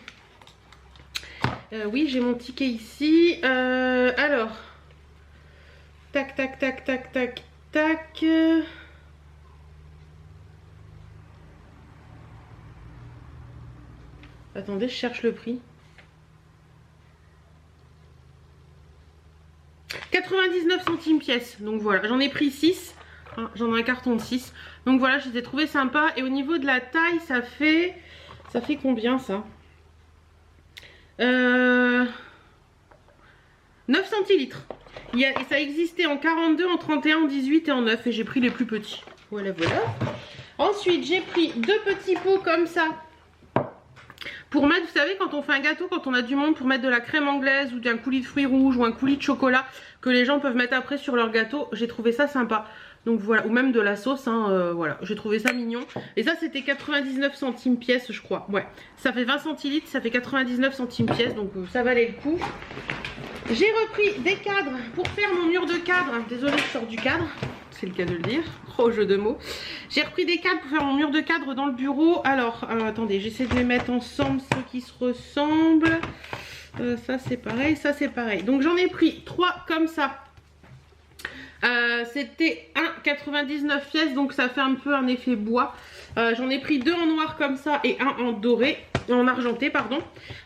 Oui, j'ai mon ticket ici. Alors. Tac, tac, tac, tac, tac, tac. Attendez, je cherche le prix. 99 centimes pièce. Donc voilà, j'en ai pris 6. Hein, j'en ai un carton de 6. Donc voilà, je les ai trouvés sympas. Et au niveau de la taille, ça fait combien ça 9 centilitres. Ça existait en 42, en 31, en 18 et en 9. Et j'ai pris les plus petits. Voilà, voilà. Ensuite, j'ai pris 2 petits pots comme ça. Pour mettre, vous savez, quand on fait un gâteau, quand on a du monde, pour mettre de la crème anglaise ou d'un coulis de fruits rouges ou un coulis de chocolat que les gens peuvent mettre après sur leur gâteau, j'ai trouvé ça sympa. Donc voilà, ou même de la sauce, hein, voilà, j'ai trouvé ça mignon. Et ça c'était 99 centimes pièce je crois, ouais. Ça fait 20 centilitres, ça fait 99 centimes pièce, donc ça valait le coup. J'ai repris des cadres pour faire mon mur de cadre. Désolée, je sors du cadre, c'est le cas de le dire, oh jeu de mots. J'ai repris des cadres pour faire mon mur de cadre dans le bureau. Alors, attendez, j'essaie de les mettre ensemble, ceux qui se ressemblent. Ça c'est pareil, ça c'est pareil. Donc j'en ai pris 3 comme ça. C'était 1,99 pièces, donc ça fait un peu un effet bois. J'en ai pris 2 en noir comme ça et un en doré, en argenté pardon.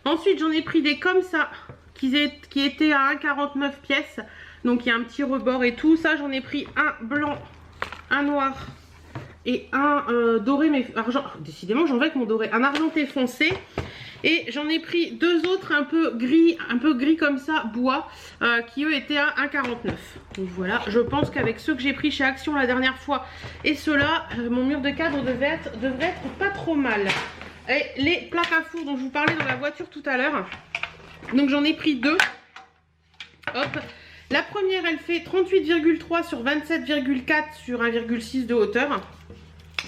Ensuite j'en ai pris des comme ça qui étaient à 1,49 pièces. Donc il y a un petit rebord et tout. Ça j'en ai pris un blanc, un noir et un doré, mais argent. Décidément j'en vais avec mon doré, un argenté foncé. Et j'en ai pris 2 autres un peu gris comme ça, bois, qui eux étaient à 1,49. Donc voilà, je pense qu'avec ceux que j'ai pris chez Action la dernière fois et ceux-là, mon mur de cadre devrait être pas trop mal. Et les plaques à four dont je vous parlais dans la voiture tout à l'heure, donc j'en ai pris 2. Hop. La première elle fait 38,3 sur 27,4 sur 1,6 de hauteur.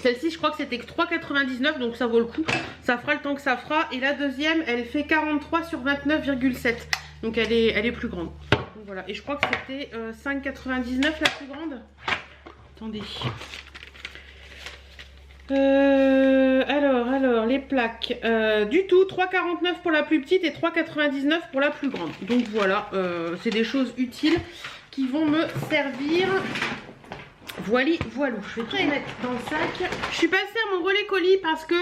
Celle-ci je crois que c'était que 3,99, donc ça vaut le coup, ça fera le temps que ça fera. Et la deuxième elle fait 43 sur 29,7, donc elle est plus grande. Donc voilà, et je crois que c'était 5,99 la plus grande. Attendez. Alors les plaques, du tout 3,49 pour la plus petite et 3,99 pour la plus grande. Donc voilà, c'est des choses utiles qui vont me servir. Voilà, voilou. Je vais tout les mettre dans le sac. Je suis passée à mon relais colis parce que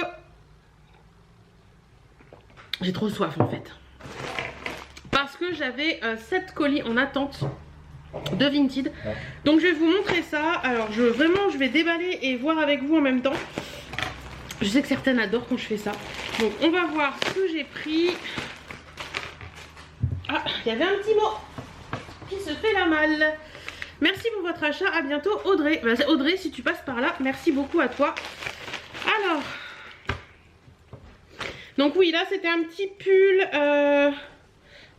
j'ai trop soif en fait. Parce que j'avais 7 colis en attente de Vinted. Donc je vais vous montrer ça. Alors je vais déballer et voir avec vous en même temps. Je sais que certaines adorent quand je fais ça. Donc on va voir ce que j'ai pris. il y avait un petit mot qui se fait la malle. Merci pour votre achat, à bientôt Audrey. Bah, Audrey, si tu passes par là, merci beaucoup à toi. Alors, donc oui, là c'était un petit pull.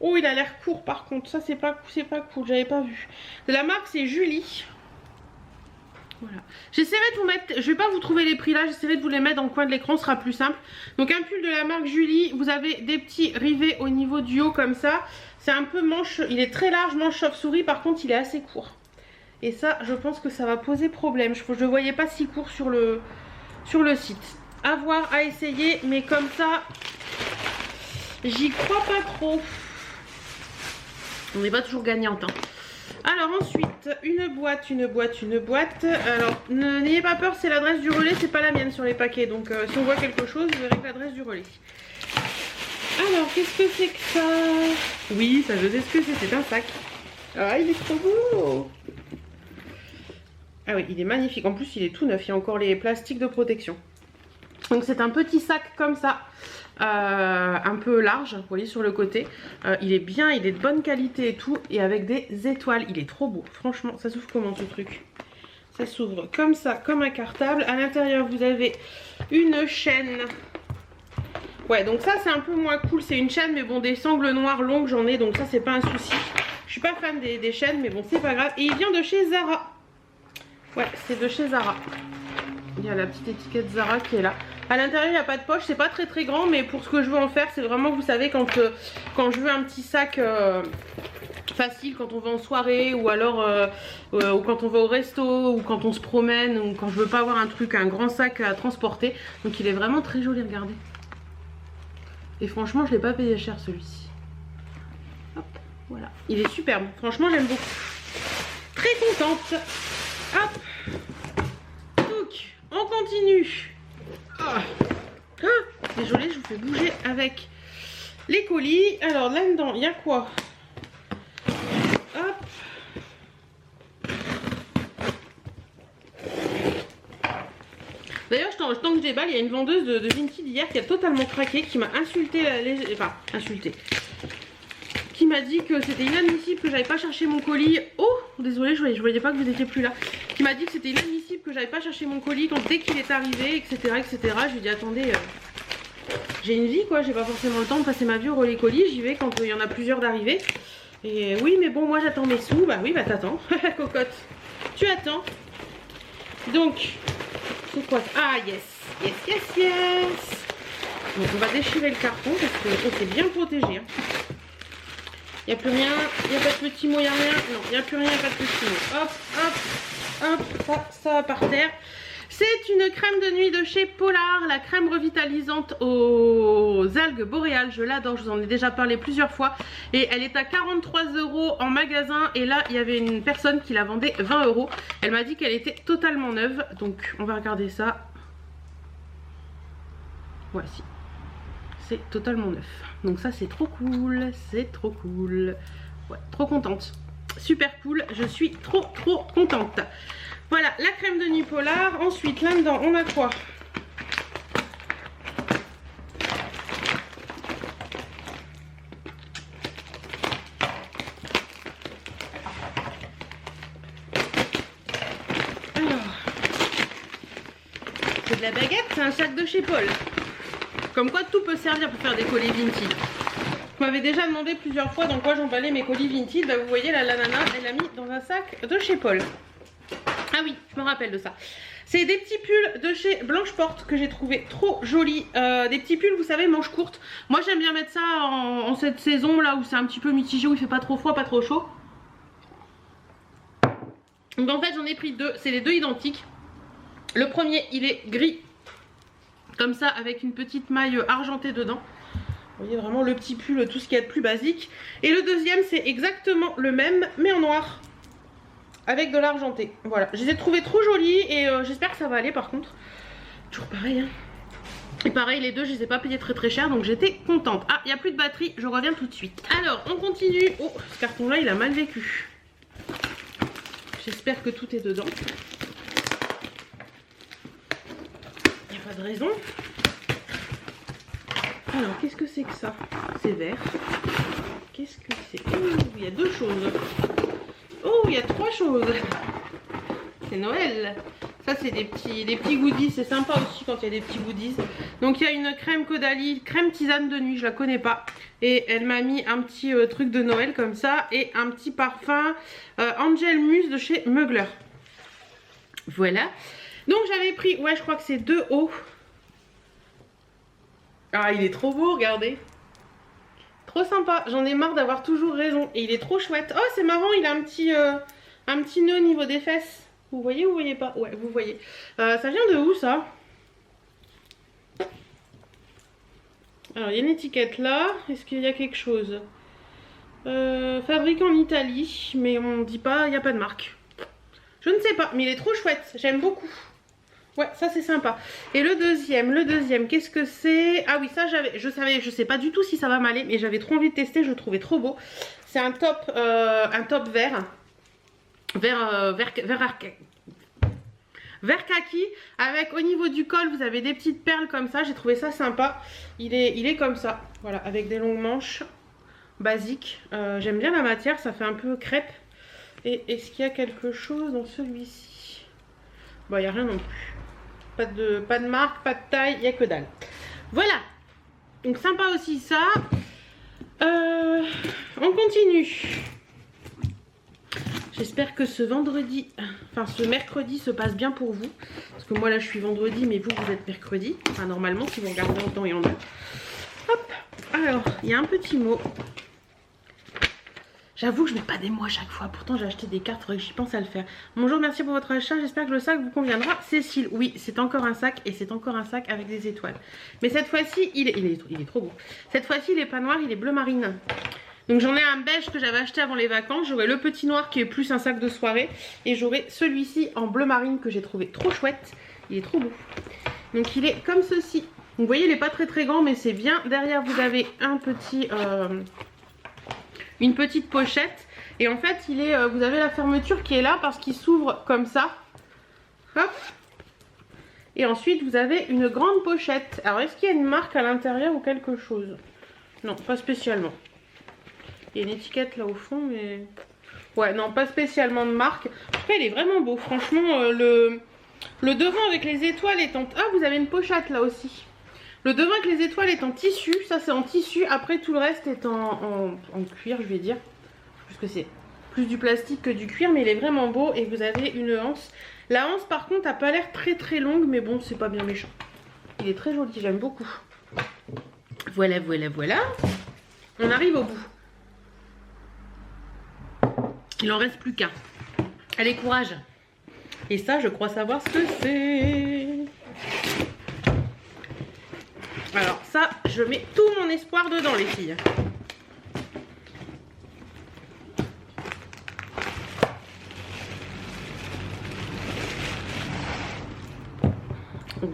Oh, il a l'air court par contre, ça c'est pas cool, j'avais pas vu. De la marque c'est Julie. Voilà. J'essaierai de vous mettre, je vais pas vous trouver les prix là, j'essaierai de vous les mettre dans le coin de l'écran, ce sera plus simple. Donc un pull de la marque Julie, vous avez des petits rivets au niveau du haut comme ça. C'est un peu manche, il est très large, manche chauve-souris, par contre il est assez court. Et ça, je pense que ça va poser problème. Je ne voyais pas si court sur le site. À voir, à essayer, mais comme ça, j'y crois pas trop. On n'est pas toujours gagnante. Hein. Alors ensuite, une boîte. Alors, n'ayez pas peur, c'est l'adresse du relais, c'est pas la mienne sur les paquets. Donc si on voit quelque chose, vous verrez que l'adresse du relais. Alors, qu'est-ce que c'est que ça? Oui, ça je sais ce que c'est un sac. Ah, il est trop beau. Ah oui, il est magnifique. En plus, il est tout neuf. Il y a encore les plastiques de protection. Donc, c'est un petit sac comme ça. Un peu large, vous voyez, sur le côté. Il est bien, il est de bonne qualité et tout. Et avec des étoiles. Il est trop beau. Franchement, ça s'ouvre comment ce truc? Ça s'ouvre comme ça, comme un cartable. À l'intérieur, vous avez une chaîne. Ouais, donc ça, c'est un peu moins cool. C'est une chaîne, mais bon, des sangles noires longues, j'en ai. Donc ça, c'est pas un souci. Je suis pas fan des chaînes, mais bon, c'est pas grave. Et il vient de chez Zara. Ouais, c'est de chez Zara. Il y a la petite étiquette Zara qui est là. À l'intérieur, il n'y a pas de poche. C'est pas très grand, mais pour ce que je veux en faire, c'est vraiment, vous savez, quand je veux un petit sac facile, quand on va en soirée, ou alors ou quand on va au resto, ou quand on se promène, ou quand je veux pas avoir un grand sac à transporter. Donc il est vraiment très joli, regardez. Et franchement, je l'ai pas payé cher celui-ci. Hop, voilà. Il est superbe. Franchement, j'aime beaucoup. Très contente. Hop. Donc, on continue. Ah. Désolée, je vous fais bouger avec les colis. Alors, là-dedans, il y a quoi? Hop. D'ailleurs, tant que je déballe, il y a une vendeuse de Vinted hier qui a totalement craqué, qui m'a insulté, enfin, insulté. Qui m'a dit que c'était inadmissible que j'avais pas cherché mon colis. Oh, désolée, je voyais pas que vous étiez plus là. Qui m'a dit que c'était inadmissible que j'avais pas cherché mon colis dès qu'il est arrivé, etc. Je lui ai dit, attendez, j'ai une vie quoi, j'ai pas forcément le temps de passer ma vie au relais colis. J'y vais quand il y en a plusieurs d'arrivés. Et oui, mais bon, moi j'attends mes sous. Bah oui, bah t'attends, cocotte. Tu attends. Donc, c'est quoi ça? Ah, yes. Donc on va déchirer le carton parce qu'on s'est bien protégé. Hein. Il n'y a plus rien, il n'y a pas de petits mots, il n'y a rien. Non, il n'y a plus rien, pas de petits mots. Hop, ça va par terre. C'est une crème de nuit de chez Polar, la crème revitalisante aux algues boréales. Je l'adore, je vous en ai déjà parlé plusieurs fois. Et elle est à 43 € en magasin. Et là, il y avait une personne qui la vendait 20 €. Elle m'a dit qu'elle était totalement neuve. Donc, on va regarder ça. Voici. C'est totalement neuf. Donc ça c'est trop cool, ouais, trop contente, super cool, je suis trop contente. Voilà la crème de nuit Polar. Ensuite là-dedans on a quoi? Alors c'est de la baguette, c'est un sac de chez Paul. Comme quoi tout peut servir pour faire des colis Vinted. Vous m'avez déjà demandé plusieurs fois dans quoi j'emballais mes colis Vinted. Bah, vous voyez la nana, elle l'a mis dans un sac de chez Paul. Ah oui, je me rappelle de ça. C'est des petits pulls de chez Blanche Porte que j'ai trouvé trop jolis. Des petits pulls, vous savez, manches courtes. Moi j'aime bien mettre ça en cette saison là où c'est un petit peu mitigé, où il fait pas trop froid, pas trop chaud. Donc en fait j'en ai pris deux, c'est les deux identiques. Le premier il est gris. Comme ça, avec une petite maille argentée dedans. Vous voyez vraiment le petit pull, tout ce qu'il y a de plus basique. Et le deuxième, c'est exactement le même, mais en noir. Avec de l'argenté. Voilà, je les ai trouvés trop jolis et j'espère que ça va aller par contre. Toujours pareil, hein. Et pareil, les deux, je les ai pas payés très cher, donc j'étais contente. Ah, il n'y a plus de batterie, je reviens tout de suite. Alors, on continue. Oh, ce carton-là, il a mal vécu. J'espère que tout est dedans. Pas de raison. Alors qu'est-ce que c'est que ça? C'est vert. qu'est-ce que c'est? Il y a 2 choses. Oh, il y a 3 choses. C'est Noël. Ça, c'est des petits goodies. C'est sympa aussi quand il y a des petits goodies. Donc, il y a une crème Caudalie, crème tisane de nuit. Je la connais pas. Et elle m'a mis un petit truc de Noël comme ça. Et un petit parfum Angel Muse de chez Mugler. Voilà. Donc, j'avais pris, ouais, je crois que c'est 2 hauts. Ah, il est trop beau, regardez. Trop sympa. J'en ai marre d'avoir toujours raison. Et il est trop chouette. Oh, c'est marrant, il a un petit nœud au niveau des fesses. Vous voyez ou vous voyez pas? Ouais, vous voyez. Ça vient de où, ça? Alors, il y a une étiquette là. Est-ce qu'il y a quelque chose? Fabriqué en Italie. Mais on ne dit pas, il n'y a pas de marque. Je ne sais pas, mais il est trop chouette. J'aime beaucoup. Ouais, ça c'est sympa. Et le deuxième, qu'est-ce que c'est? Ah oui, ça je sais pas du tout si ça va m'aller, mais j'avais trop envie de tester, je le trouvais trop beau. C'est un top vert. Vert kaki, avec au niveau du col, vous avez des petites perles comme ça. J'ai trouvé ça sympa. Il est comme ça, voilà, avec des longues manches basiques. J'aime bien la matière, ça fait un peu crêpe. Et est-ce qu'il y a quelque chose dans celui-ci? Bon, il n'y a rien non plus. Pas de marque, pas de taille, il n'y a que dalle. Voilà. Donc sympa aussi ça. On continue. J'espère que ce mercredi se passe bien pour vous. Parce que moi là je suis vendredi, mais vous êtes mercredi. Enfin normalement si vous regardez en temps et en heure. Hop. Alors, il y a un petit mot. J'avoue que je mets pas des mots à chaque fois. Pourtant, j'ai acheté des cartes, il faudrait que j'y pense à le faire. Bonjour, merci pour votre achat. J'espère que le sac vous conviendra. Cécile, oui, c'est encore un sac et c'est encore un sac avec des étoiles. Mais cette fois-ci, il est trop beau. Cette fois-ci, il est pas noir, il est bleu marine. Donc, j'en ai un beige que j'avais acheté avant les vacances. J'aurai le petit noir qui est plus un sac de soirée. Et j'aurai celui-ci en bleu marine que j'ai trouvé trop chouette. Il est trop beau. Donc, il est comme ceci. Donc, vous voyez, il n'est pas très grand, mais c'est bien. Derrière, vous avez un petit... une petite pochette et en fait vous avez la fermeture qui est là parce qu'il s'ouvre comme ça. Hop. Et ensuite vous avez une grande pochette. Alors est-ce qu'il y a une marque à l'intérieur ou quelque chose? Non, pas spécialement. Il y a une étiquette là au fond, mais ouais, non, pas spécialement de marque. En tout cas, il est vraiment beau. Franchement, le devant avec les étoiles est en... Ah, vous avez une pochette là aussi. Le devant avec les étoiles est en tissu, ça c'est en tissu, après tout le reste est en cuir, je vais dire. Parce que c'est plus du plastique que du cuir, mais il est vraiment beau et vous avez une anse. La anse par contre n'a pas l'air très longue, mais bon, c'est pas bien méchant. Il est très joli, j'aime beaucoup. Voilà. On arrive au bout. Il en reste plus qu'un. Allez, courage. Et ça, je crois savoir ce que c'est. Alors ça, je mets tout mon espoir dedans les filles.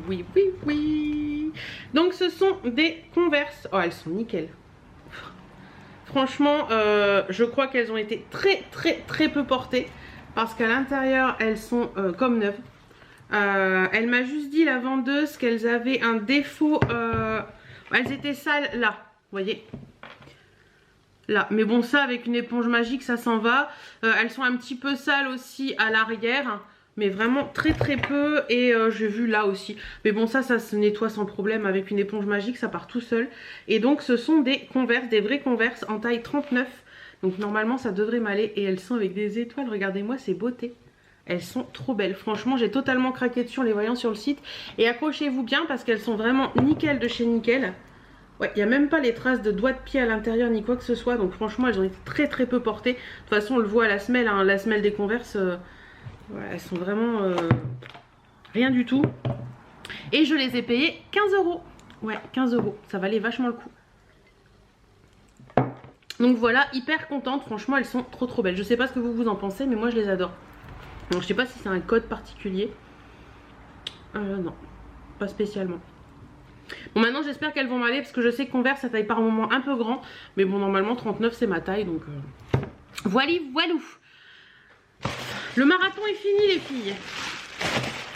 Oui. Donc ce sont des Converse. Oh, elles sont nickel. Franchement, je crois qu'elles ont été très peu portées. Parce qu'à l'intérieur, elles sont comme neuves. Elle m'a juste dit, la vendeuse, qu'elles avaient un défaut. Elles étaient sales là, vous voyez. Là, mais bon, ça avec une éponge magique, ça s'en va. Elles sont un petit peu sales aussi à l'arrière, mais vraiment très peu. Et j'ai vu là aussi. Mais bon, ça se nettoie sans problème avec une éponge magique, ça part tout seul. Et donc, ce sont des Converse, des vrais Converse en taille 39. Donc normalement, ça devrait m'aller. Et elles sont avec des étoiles, regardez-moi, c'est beauté. Elles sont trop belles, franchement j'ai totalement craqué dessus en les voyant sur le site. Et accrochez-vous bien parce qu'elles sont vraiment nickel de chez nickel. Ouais, il n'y a même pas les traces de doigts de pied à l'intérieur ni quoi que ce soit. Donc franchement elles ont été très peu portées. De toute façon on le voit à la semelle, hein, la semelle des Converse, ouais, elles sont vraiment rien du tout. Et je les ai payées 15 €. Ouais, 15 €, ça valait vachement le coup. Donc voilà, hyper contente, franchement elles sont trop belles. Je sais pas ce que vous en pensez, mais moi je les adore. Donc je sais pas si c'est un code particulier. Non, pas spécialement. Bon, maintenant j'espère qu'elles vont m'aller parce que je sais que Converse ça taille par moment un peu grand. Mais bon, normalement 39 c'est ma taille, donc voilou. Le marathon est fini les filles.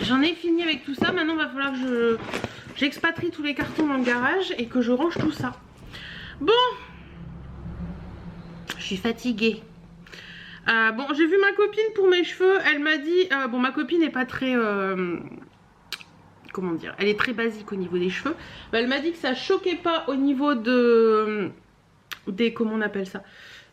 J'en ai fini avec tout ça. Maintenant il va falloir que j'expatrie tous les cartons dans le garage et que je range tout ça. Bon, suis fatiguée. Bon, j'ai vu ma copine pour mes cheveux. Elle m'a dit... bon, ma copine n'est pas très... comment dire? Elle est très basique au niveau des cheveux. Elle m'a dit que ça choquait pas au niveau de... comment on appelle ça?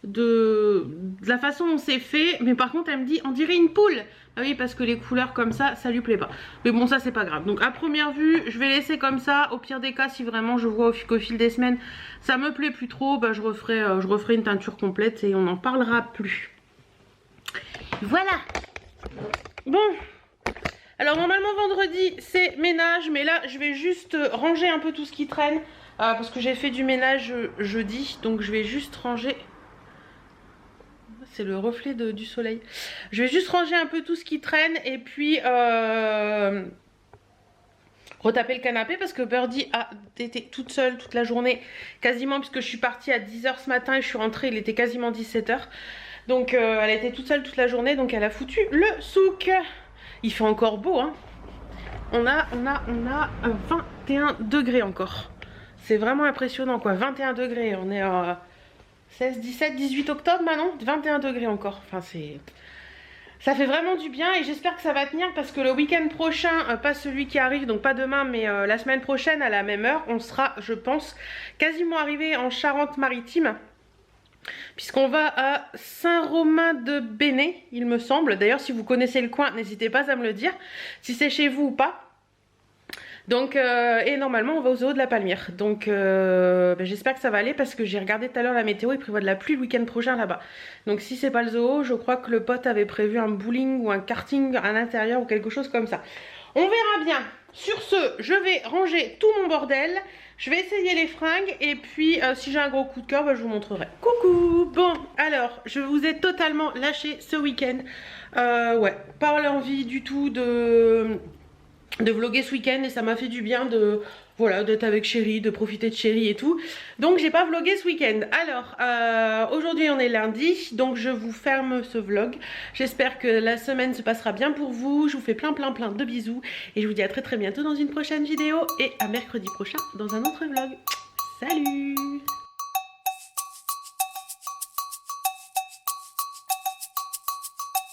De la façon dont c'est fait. Mais par contre, elle me dit, on dirait une poule. Ah oui, parce que les couleurs comme ça lui plaît pas. Mais bon, ça c'est pas grave. Donc à première vue, je vais laisser comme ça. Au pire des cas, si vraiment je vois qu'au fil des semaines, ça me plaît plus trop, bah, je referai une teinture complète et on n'en parlera plus. Voilà. Bon. Alors normalement vendredi, c'est ménage. Mais là, je vais juste ranger un peu tout ce qui traîne. Parce que j'ai fait du ménage jeudi. Donc je vais juste ranger... C'est le reflet du soleil. Je vais juste ranger un peu tout ce qui traîne et puis retaper le canapé parce que Birdie a été toute seule toute la journée quasiment, puisque je suis partie à 10 h ce matin et je suis rentrée, il était quasiment 17 h. Donc elle a été toute seule toute la journée, donc elle a foutu le souk. Il fait encore beau, hein. On a 21 degrés encore. C'est vraiment impressionnant quoi, 21 degrés. On est à 16, 17, 18 octobre maintenant, 21 degrés encore. Enfin, ça fait vraiment du bien et j'espère que ça va tenir parce que le week-end prochain, pas celui qui arrive, donc pas demain, mais la semaine prochaine à la même heure, on sera, je pense, quasiment arrivé en Charente-Maritime. Puisqu'on va à Saint-Romain-de-Béné, il me semble. D'ailleurs, si vous connaissez le coin, n'hésitez pas à me le dire, si c'est chez vous ou pas. Donc, et normalement on va au zoo de la Palmyre. Donc j'espère que ça va aller parce que j'ai regardé tout à l'heure la météo, il prévoit de la pluie le week-end prochain là-bas. Donc si c'est pas le zoo, je crois que le pote avait prévu un bowling ou un karting à l'intérieur ou quelque chose comme ça. On verra bien. Sur ce, je vais ranger tout mon bordel. Je vais essayer les fringues et puis si j'ai un gros coup de cœur, je vous montrerai. Coucou. Bon, alors, je vous ai totalement lâché ce week-end. Ouais, pas l'envie du tout de vlogger ce week-end et ça m'a fait du bien de voilà, d'être avec Chérie, de profiter de Chérie et tout. Donc j'ai pas vlogué ce week-end. Alors aujourd'hui on est lundi, donc je vous ferme ce vlog. J'espère que la semaine se passera bien pour vous. Je vous fais plein de bisous et je vous dis à très bientôt dans une prochaine vidéo et à mercredi prochain dans un autre vlog. Salut!